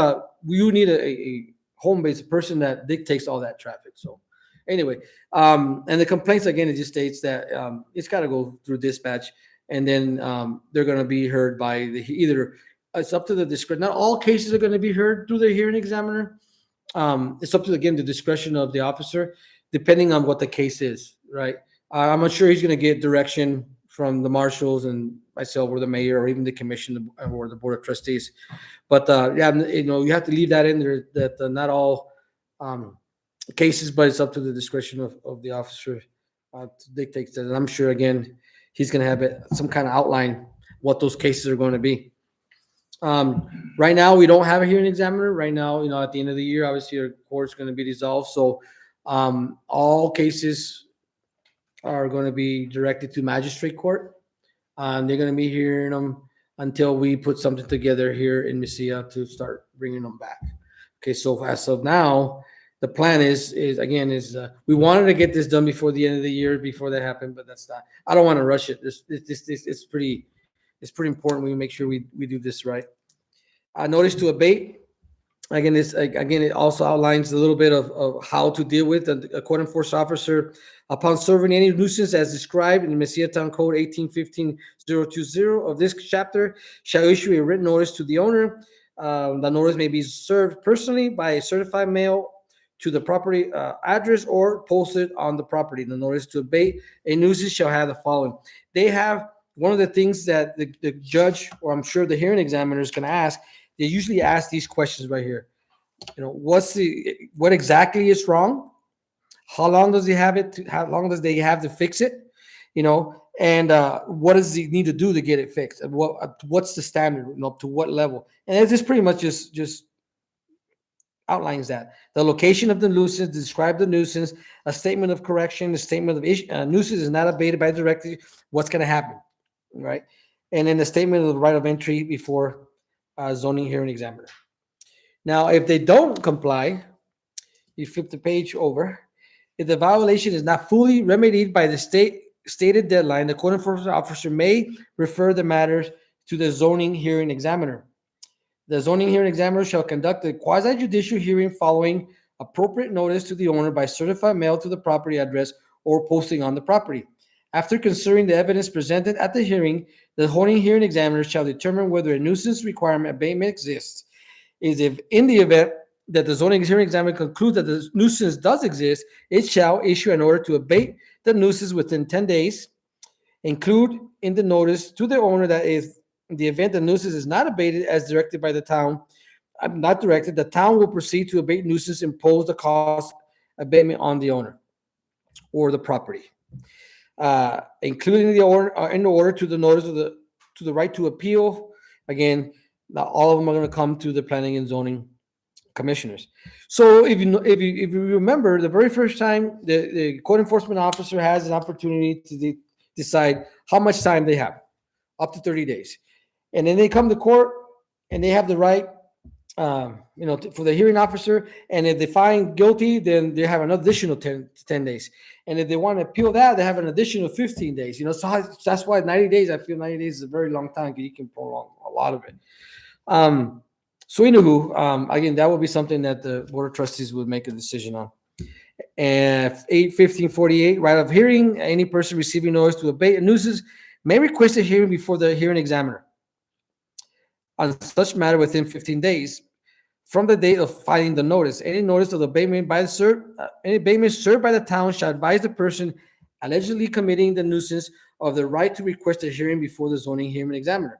you need a home-based person that dictates all that traffic. So anyway, and the complaints, again, it just states that it's got to go through dispatch, and then they're going to be heard by either. It's up to the discretion. Not all cases are going to be heard through the hearing examiner. It's up to, again, the discretion of the officer, depending on what the case is, right? I'm not sure he's going to get direction from the marshals and myself or the mayor or even the commission or the board of trustees. But you have to leave that in there that not all cases, but it's up to the discretion of the officer to dictate that. And I'm sure, again, he's going to have some kind of outline what those cases are going to be. Right now, we don't have a hearing examiner. Right now, at the end of the year, obviously, our court's going to be dissolved. So all cases are going to be directed to magistrate court. They're going to be hearing them until we put something together here in Mesilla to start bringing them back. Okay, so as of now, the plan is we wanted to get this done before the end of the year, before that happened, but that's not. I don't want to rush it. It's pretty important we make sure we do this right. Notice to abate. Again, it also outlines a little bit of how to deal with a court enforcement officer upon serving any nuisance as described in the Mesilla Town Code 1815-020 of this chapter shall issue a written notice to the owner. The notice may be served personally by a certified mail to the property address or posted on the property. The notice to abate a nuisance shall have the following. They have one of the things that the judge, or I'm sure the hearing examiner, is going to ask. They usually ask these questions right here. What exactly is wrong? How long does he have it? How long does they have to fix it? And what does he need to do to get it fixed? And what's the standard? To what level? And it just pretty much just outlines that. The location of the nuisance, describe the nuisance, a statement of correction, a statement of nuisance is not abated by directive. What's going to happen, right? And then the statement of the right of entry before zoning hearing examiner. Now, if they don't comply, you flip the page over. If the violation is not fully remedied by the stated deadline, the code enforcement officer may refer the matters to the zoning hearing examiner. The zoning hearing examiner shall conduct a quasi-judicial hearing following appropriate notice to the owner by certified mail to the property address or posting on the property. After considering the evidence presented at the hearing, the zoning hearing examiner shall determine whether a nuisance requirement abatement exists. If in the event that the zoning hearing examiner concludes that the nuisance does exist, it shall issue an order to abate the nuisance within 10 days. Include in the notice to the owner that if in the event the nuisance is not abated as directed by the town, the town will proceed to abate nuisance, impose the cost abatement on the owner or the property. Including the order in the order to the notice to the right to appeal. Again, not all of them are going to come to the planning and zoning commissioners. So if you remember, the very first time the code enforcement officer has an opportunity to decide how much time they have, up to 30 days, and then they come to court and they have the right, for the hearing officer. And if they find guilty, then they have an additional 10 days. And if they want to appeal that, they have an additional 15 days. So that's why 90 days. I feel 90 days is a very long time because you can prolong a lot of it. So anywho, again, that would be something that the board of trustees would make a decision on. And 8/15/48, right of hearing. Any person receiving notice to abate a nuisance may request a hearing before the hearing examiner on such matter within 15 days from the date of filing the notice. Any notice of abatement by the any abatement served by the town shall advise the person allegedly committing the nuisance of the right to request a hearing before the zoning hearing examiner.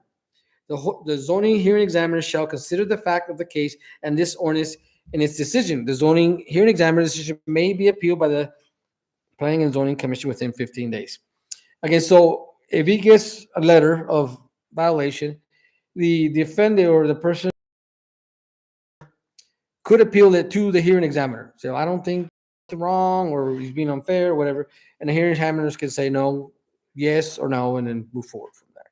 The zoning hearing examiner shall consider the fact of the case and this ordinance in its decision. The zoning hearing examiner decision may be appealed by the Planning and Zoning Commission within 15 days. Again, so if he gets a letter of violation, the offender or the person could appeal it to the hearing examiner. So I don't think it's wrong or he's being unfair or whatever. And the hearing examiners can say no, yes, or no, and then move forward from there.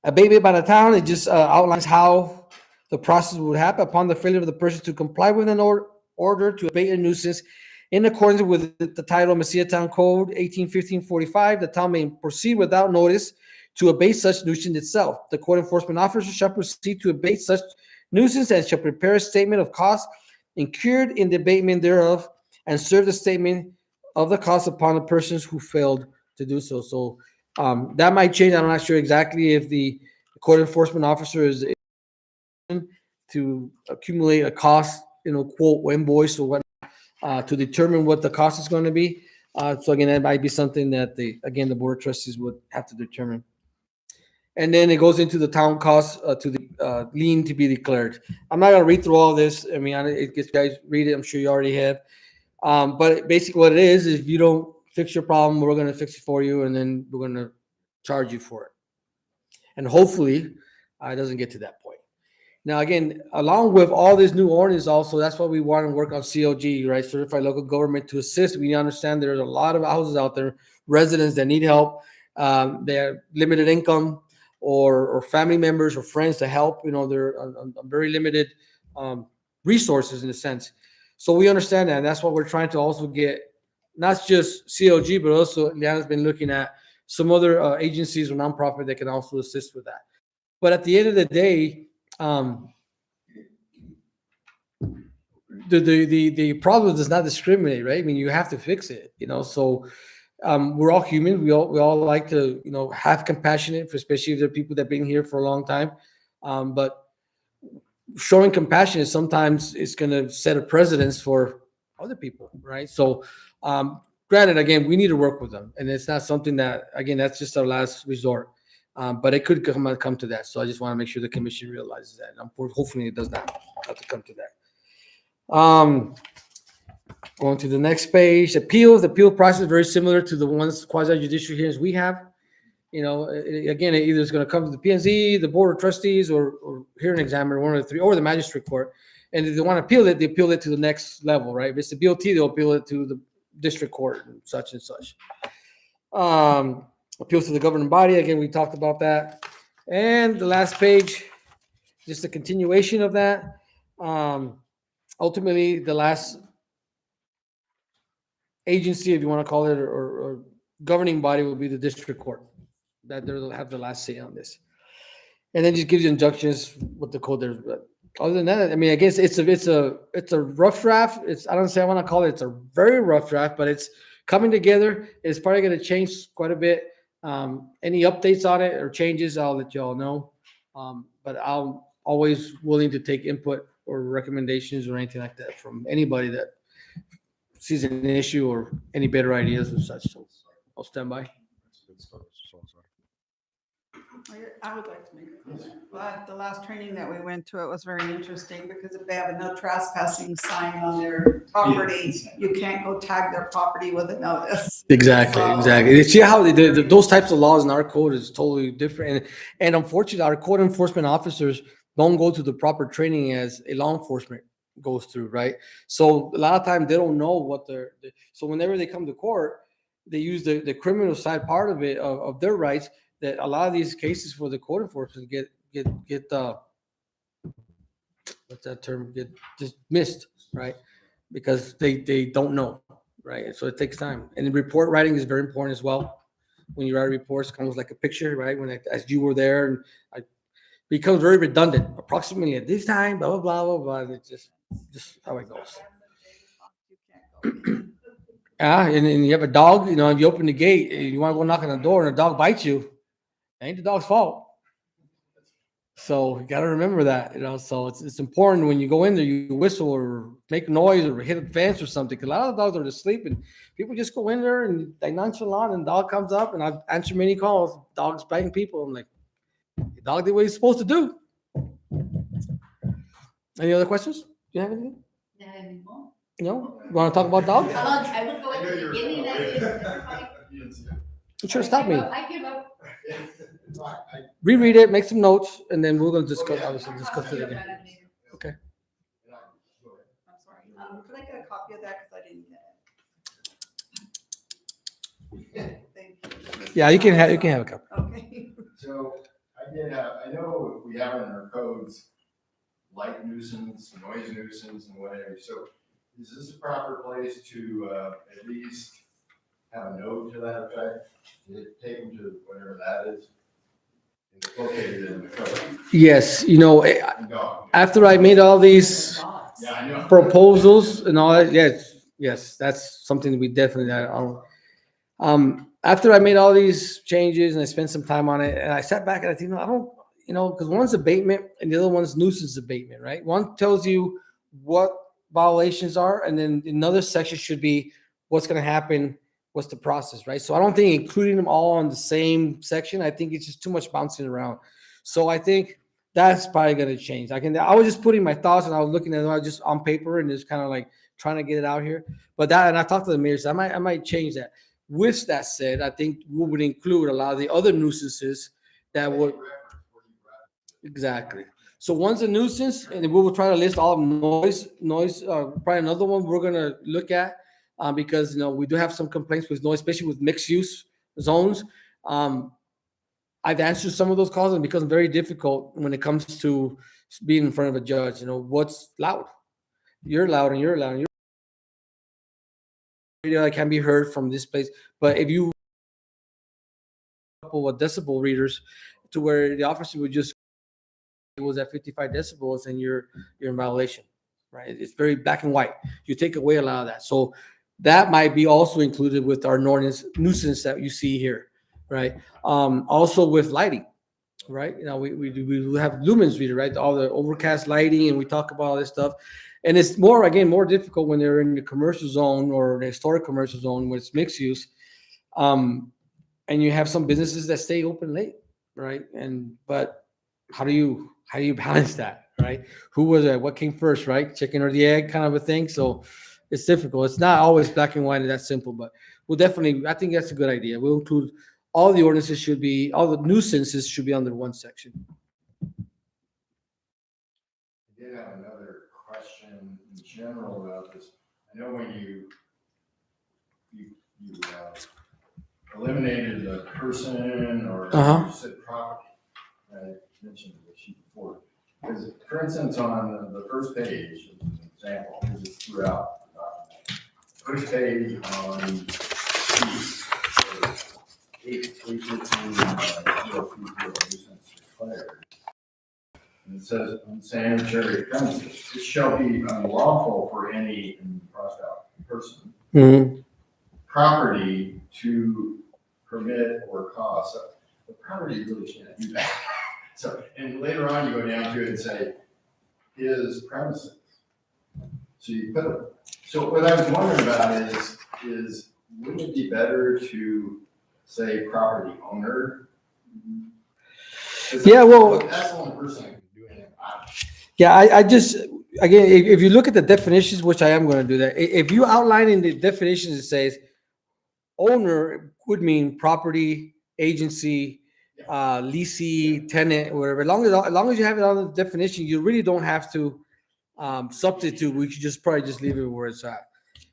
Abatement by the town, it just outlines how the process would happen upon the failure of the person to comply with an order to abate a nuisance in accordance with the title Mesilla Town Code 1815-45. The town may proceed without notice to abate such nuisance itself. The code enforcement officer shall proceed to abate such nuisance and shall prepare a statement of costs incurred in the abatement thereof and serve the statement of the cost upon the persons who failed to do so. So that might change. I'm not sure exactly if the code enforcement officer is to accumulate a cost, quote, invoice or what, to determine what the cost is going to be. So again, that might be something that the Board of Trustees would have to determine. And then it goes into the town costs to the lien to be declared. I'm not going to read through all this. I mean, it gets, guys read it. I'm sure you already have. But basically what it is if you don't fix your problem, we're going to fix it for you, and then we're going to charge you for it. And hopefully it doesn't get to that point. Now, again, along with all this new ordinance also, that's why we want to work on COG, right? Certified Local Government, to assist. We understand there's a lot of houses out there, residents that need help. They have limited income or family members or friends to help. They're on very limited resources in a sense. So we understand that. And that's what we're trying to also get, not just COG, but also Liana's been looking at some other agencies or nonprofit that can also assist with that. But at the end of the day, the problem does not discriminate, right? I mean, you have to fix it, so we're all human. We all like to, have compassion, especially if there are people that have been here for a long time. But showing compassion is sometimes it's going to set a precedence for other people, right? So granted, again, we need to work with them, and it's not something that, again, that's just our last resort. But it could come to that. So I just want to make sure the commission realizes that. And hopefully it does not have to come to that. Going to the next page, appeals. The appeal process is very similar to the ones quasi-judicial hearings we have. Again, it either is going to come to the P&Z, the Board of Trustees, or hearing examiner, one of the three, or the magistrate court. And if they want to appeal it, they appeal it to the next level, right? If it's the BOT, they'll appeal it to the district court and such and such. Appeals to the governing body. Again, we talked about that. And the last page, just a continuation of that. Ultimately, the last agency, if you want to call it, or governing body will be the district court. That they'll have the last say on this. And then just gives you instructions what the code there. But other than that, I mean, I guess it's a rough draft. I don't say I want to call it. It's a very rough draft, but it's coming together. It's probably going to change quite a bit. Any updates on it or changes, I'll let you all know. But I'm always willing to take input or recommendations or anything like that from anybody that sees an issue or any better ideas and such. So I'll stand by. I would like to make a comment. But the last training that we went to, it was very interesting because if they have a no trespassing sign on their property, you can't go tag their property with a notice. Exactly. You see how those types of laws in our code is totally different. And unfortunately, our code enforcement officers don't go to the proper training as a law enforcement goes through, right? So a lot of times they don't know what so whenever they come to court, they use the criminal side part of it, of their rights, that a lot of these cases for the code enforcement get what's that term, get dismissed, right? Because they don't know, right? So it takes time. And report writing is very important as well. When you write reports, it comes like a picture, right? As you were there, and it becomes very redundant. Approximately at this time, blah, blah, blah, blah, blah. It's just how it goes. Yeah, and you have a dog, if you open the gate and you want to go knock on the door and the dog bites you, it ain't the dog's fault. So you got to remember that, so it's important when you go in there, you whistle or make noise or hit a fence or something. 'Cause a lot of dogs are just sleeping. People just go in there and they nonchalant and dog comes up and I've answered many calls, dogs biting people. I'm like, the dog did what he's supposed to do. Any other questions? Do you have anything? No? You want to talk about dogs? I would go at the beginning, I did, everybody. You should stop me. I give up. Reread it, make some notes, and then we're going to discuss it again. Okay. I'm sorry. Could I get a copy of that? Because I didn't get it. Thank you. Yeah, you can have a cup. Okay. So I know we have in our codes, light nuisance, noise nuisance and whatever. So is this a proper place to at least have a note to that effect? Take them to whatever that is? It's located in the code. Yes, Dog. after I made all these Yeah, I know. proposals and all that, yes, that's something we definitely, after I made all these changes and I spent some time on it, and I sat back and I think, I don't, because one's abatement and the other one's nuisance abatement, right? One tells you what violations are, and then another section should be what's going to happen, what's the process, right? So I don't think including them all in the same section, I think it's just too much bouncing around. So I think that's probably going to change. I was just putting my thoughts and I was looking at it just on paper and just kind of like trying to get it out here. But and I talked to the mayor, so I might change that. With that said, I think we would include a lot of the other nuisances that would. Exactly. So one's a nuisance, and we will try to list all of noise. Probably another one we're gonna look at because we do have some complaints with noise, especially with mixed use zones. I've answered some of those calls, and it becomes very difficult when it comes to being in front of a judge. What's loud? You're loud, and you're loud, and radio can be heard from this place. But if you couple of decibel readers to where the officer would just it was at 55 decibels and you're in violation, right? It's very black and white. You take away a lot of that. So that might be also included with our nuisance that you see here, right? Also with lighting, right? We have lumens reader, right? All the overcast lighting, and we talk about all this stuff. And it's more difficult when they're in the commercial zone or the historic commercial zone where it's mixed use. And you have some businesses that stay open late, right? But how do you balance that, right? Who was it? What came first, right? Chicken or the egg kind of a thing. So it's difficult. It's not always black and white and that simple, but we'll definitely, I think that's a good idea. We'll include all the ordinances all the nuisances should be under one section. I did have another question in general about this. I know when you eliminated the person or you said property, I mentioned the sheet before. Because, for instance, on the first page, as an example, because it's throughout the document, first page on sheet 815, nuisance declared. And it says, on sanitary premises, it shall be unlawful for any crossed out person, property to permit or cause. So the property really can't do that. So, and later on, you go down to it and say, his premises. So you put it. So what I was wondering about is wouldn't it be better to say property owner? Yeah, well, that's the only person who can do anything about it. Yeah, I just, again, if you look at the definitions, which I am going to do that, if you outline in the definitions, it says owner would mean property, agency, leasee, tenant, whatever. As long as you have it on the definition, you really don't have to substitute. We could probably just leave it where it's at.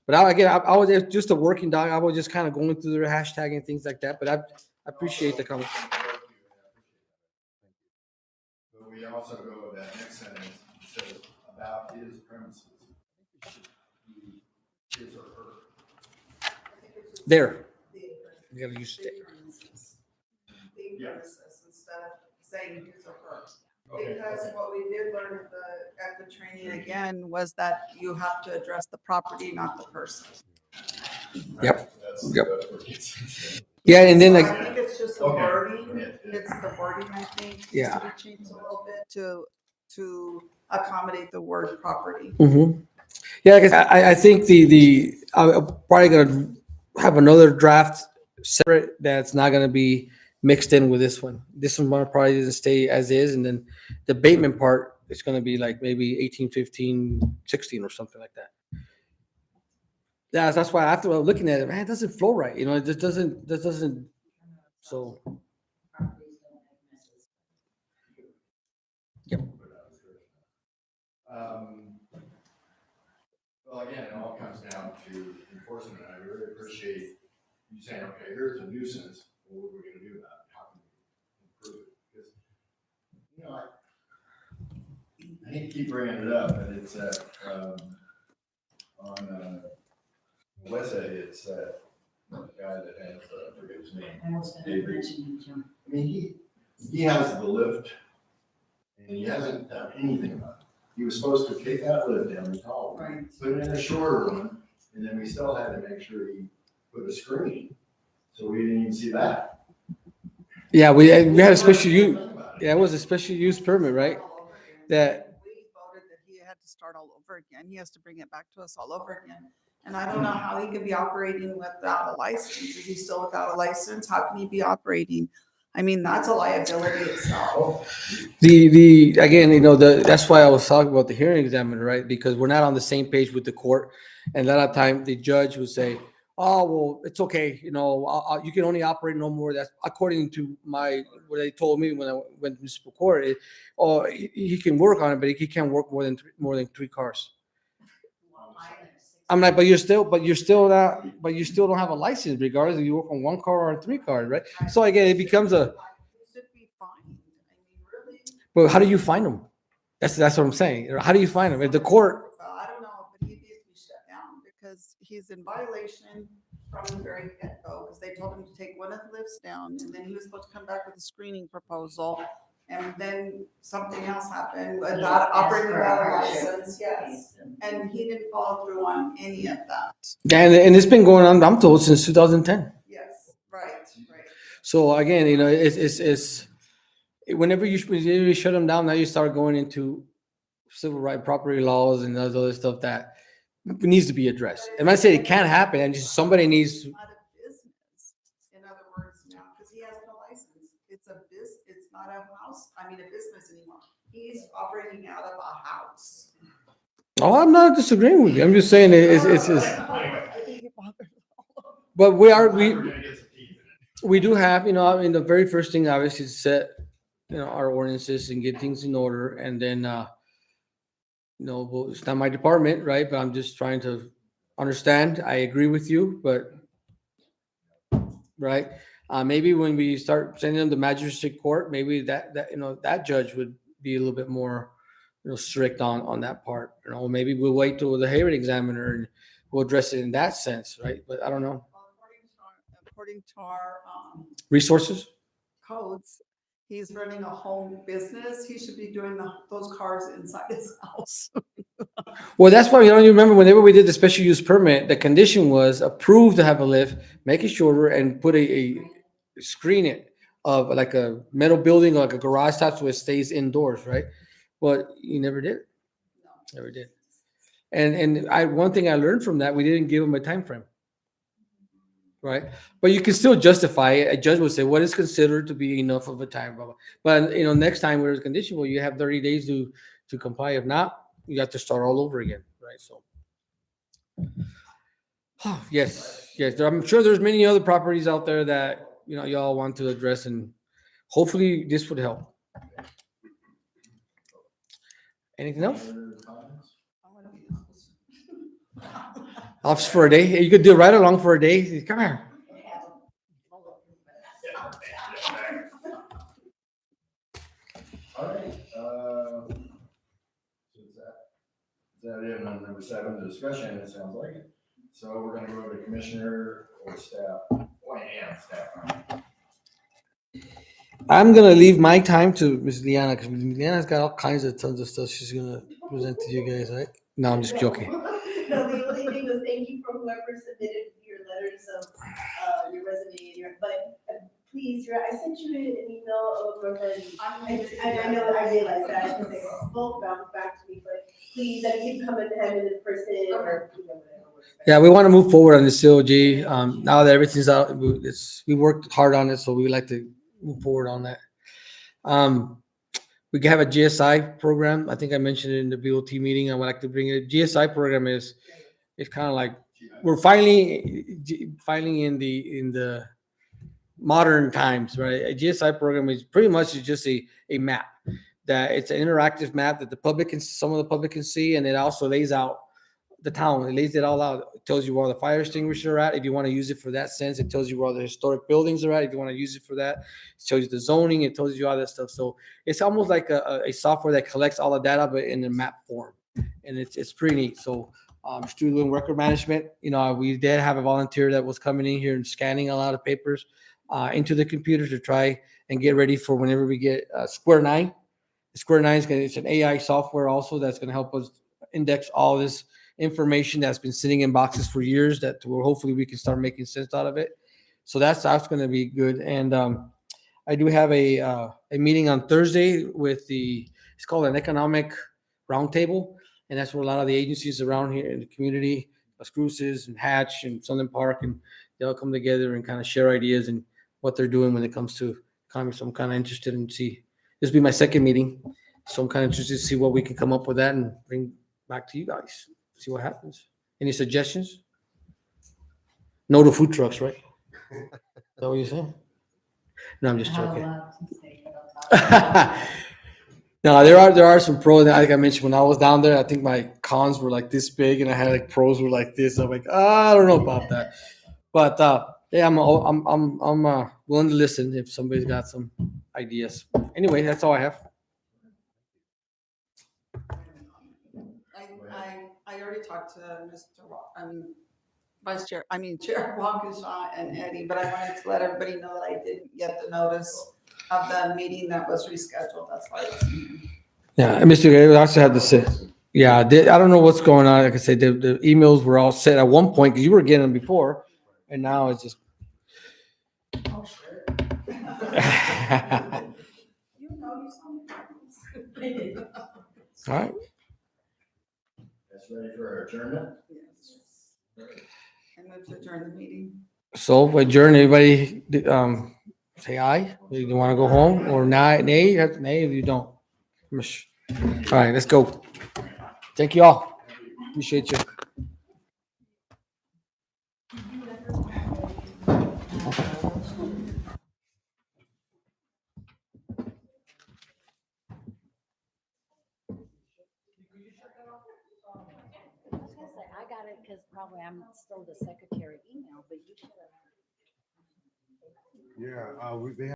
But I was just a working dog. I was just kind of going through their hashtag and things like that. But I appreciate the comment. But we also go with that next sentence. It says about his premises. It should be his or her. There. You gotta use there. Instead of saying his or her. Because what we did learn at the training again was that you have to address the property, not the person. Yep. That's Yep. what it is. Yeah, and then So like I think it's just a wording It's the wording, I think. needs Yeah. To be changed a little bit to accommodate the word property. Mm-hmm. Yeah, because I think I'm probably gonna have another draft separate that's not gonna be mixed in with this one. This one probably doesn't stay as is, and then the abatement part is gonna be like maybe 18, 15, 16 or something like that. Yeah, that's why after looking at it, man, it doesn't flow right. You know, it just doesn't. So Properties don't make messes. Well, again, it all comes down to enforcement. I really appreciate you saying, okay, here's a nuisance. Well, what are we gonna do about it? How can we improve it? Because, you know, I hate to keep bringing it up, but it's on West Side, it's the guy that has, I forget his name. I was gonna mention you, Jim. I mean, he has the lift and he hasn't done anything about it. He was supposed to take that lift down the tall, Right. put it in a shorter one, and then we still had to make sure he put a screen. So we didn't even see that. yeah, we had a special use. Yeah, it was a special use permit, right? That We voted that he had to start all over again. He has to bring it back to us all over again. And I don't know how he could be operating without a license. Is he still without a license? How can he be operating? I mean, that's a liability itself. the again, that's why I was talking about the hearing examiner, right? Because we're not on the same page with the court, and a lot of time the judge would say, "Oh, well, it's okay. You can only operate no more." That's according to what they told me when I went to municipal court. He can work on it, but he can't work more than three cars. I'm like, but you still don't have a license, regardless if you work on one car or three cars, right? So again, it becomes a. He should be fined. I mean, really? But how do you find them? That's what I'm saying. How do you find them? If the court. Well, I don't know, but he needs to be shut down because he's in violation from the very get-go, because they told him to take one of the lifts down, and then he was supposed to come back with a screening proposal, and then something else happened, without operating without a license, yes. And he didn't follow through on any of that. And it's been going on, I'm told, since 2010. Yes, right. So again, it's whenever you shut them down, now you start going into civil right property laws and those other stuff that needs to be addressed. And I say it can't happen, and just somebody needs. Not a business, in other words, now, because he has no license. It's not a business anymore. He's operating out of a house. Oh, I'm not disagreeing with you. I'm just saying it's. But we do have, the very first thing obviously is set, our ordinances and get things in order, and then it's not my department, right? But I'm just trying to understand. I agree with you, but right. Maybe when we start sending them to magistrate court, maybe that judge would be a little bit more, strict on that part. Maybe we'll wait till the hearing examiner and we'll address it in that sense, right? But I don't know. According to our Resources. codes, he's running a home business. He should be doing those cars inside his house. Well, that's why, you remember whenever we did the special use permit, the condition was approved to have a lift, make it shorter, and put a screen it of like a metal building, like a garage type, so it stays indoors, right? But you never did. Never did. And one thing I learned from that, we didn't give him a time frame. Right, but you can still justify it. A judge would say, "What is considered to be enough of a time?" Blah, blah. But next time where it's conditional, you have 30 days to comply. If not, you have to start all over again, right? So, yes. I'm sure there's many other properties out there that y'all want to address, and hopefully this would help. Anything else? Office for a day. Hey, you could do it right along for a day. Come here. All right, is that it on number 7, the discussion? It sounds like it. So we're gonna go to commissioner or staff, and staff. I'm gonna leave my time to Ms. Liana, because Liana's got all kinds of tons of stuff she's gonna present to you guys, right? No, I'm just joking. No, the only thing was thank you for whoever submitted your letters of your resume and but please, I sent you an email over, and I know, I realize that, because they both bounced back to me, but please, I keep coming to him in person, or, you know, whatever works best. Yeah, we want to move forward on the COG. Now that everything's out, we worked hard on it, so we like to move forward on that. We can have a GSI program. I think I mentioned it in the BOT meeting. I would like to bring it. GSI program is, it's kind of like, we're finally in the modern times, right? A GSI program is pretty much just a map, that it's an interactive map that some of the public can see, and it also lays out the town. It lays it all out. It tells you where the fire extinguishers are at. If you want to use it for that sense, it tells you where the historic buildings are at. If you want to use it for that, it shows you the zoning. It tells you all that stuff. So it's almost like a software that collects all the data, but in a map form, and it's pretty neat. So just doing record management. You know, we did have a volunteer that was coming in here and scanning a lot of papers into the computer to try and get ready for whenever we get Square 9. Square 9 it's an AI software also that's going to help us index all this information that's been sitting in boxes for years, that hopefully we can start making sense out of it. So that's going to be good. And I do have a meeting on Thursday with it's called an economic roundtable, and that's where a lot of the agencies around here in the community, Las Cruces and Hatch and Sunland Park, and they'll come together and kind of share ideas and what they're doing when it comes to economy. So I'm kind of interested in see. This will be my second meeting, so I'm kind of interested to see what we can come up with that and bring back to you guys. See what happens. Any suggestions? No to food trucks, right? Is that what you're saying? No, I'm just Not joking. allowed to say it. No, there are some pros. Like I mentioned, when I was down there, I think my cons were like this big, and I had like pros were like this. I'm like, I don't know about that. But yeah, I'm willing to listen if somebody's got some ideas. Anyway, that's all I have. I already talked to Mr. Chair Waukesha and Eddie, but I wanted to let everybody know that I didn't get the notice of the meeting that was rescheduled. That's why I wasn't here. Yeah, and Mr. Gay, I also had to say, yeah, I don't know what's going on. Like I said, the emails were all set at one point because you were getting them before, and now it's just. Oh, sure. You know, you saw me. All right. That's ready for adjournment? Yes. I move to adjourn the meeting. So adjourn. Everybody, say aye. You want to go home or nay? Nay, if you don't. All right, let's go. Thank you all. Appreciate you. I was gonna say, I got it because probably I'm still the secretary email, but you should have. Yeah, they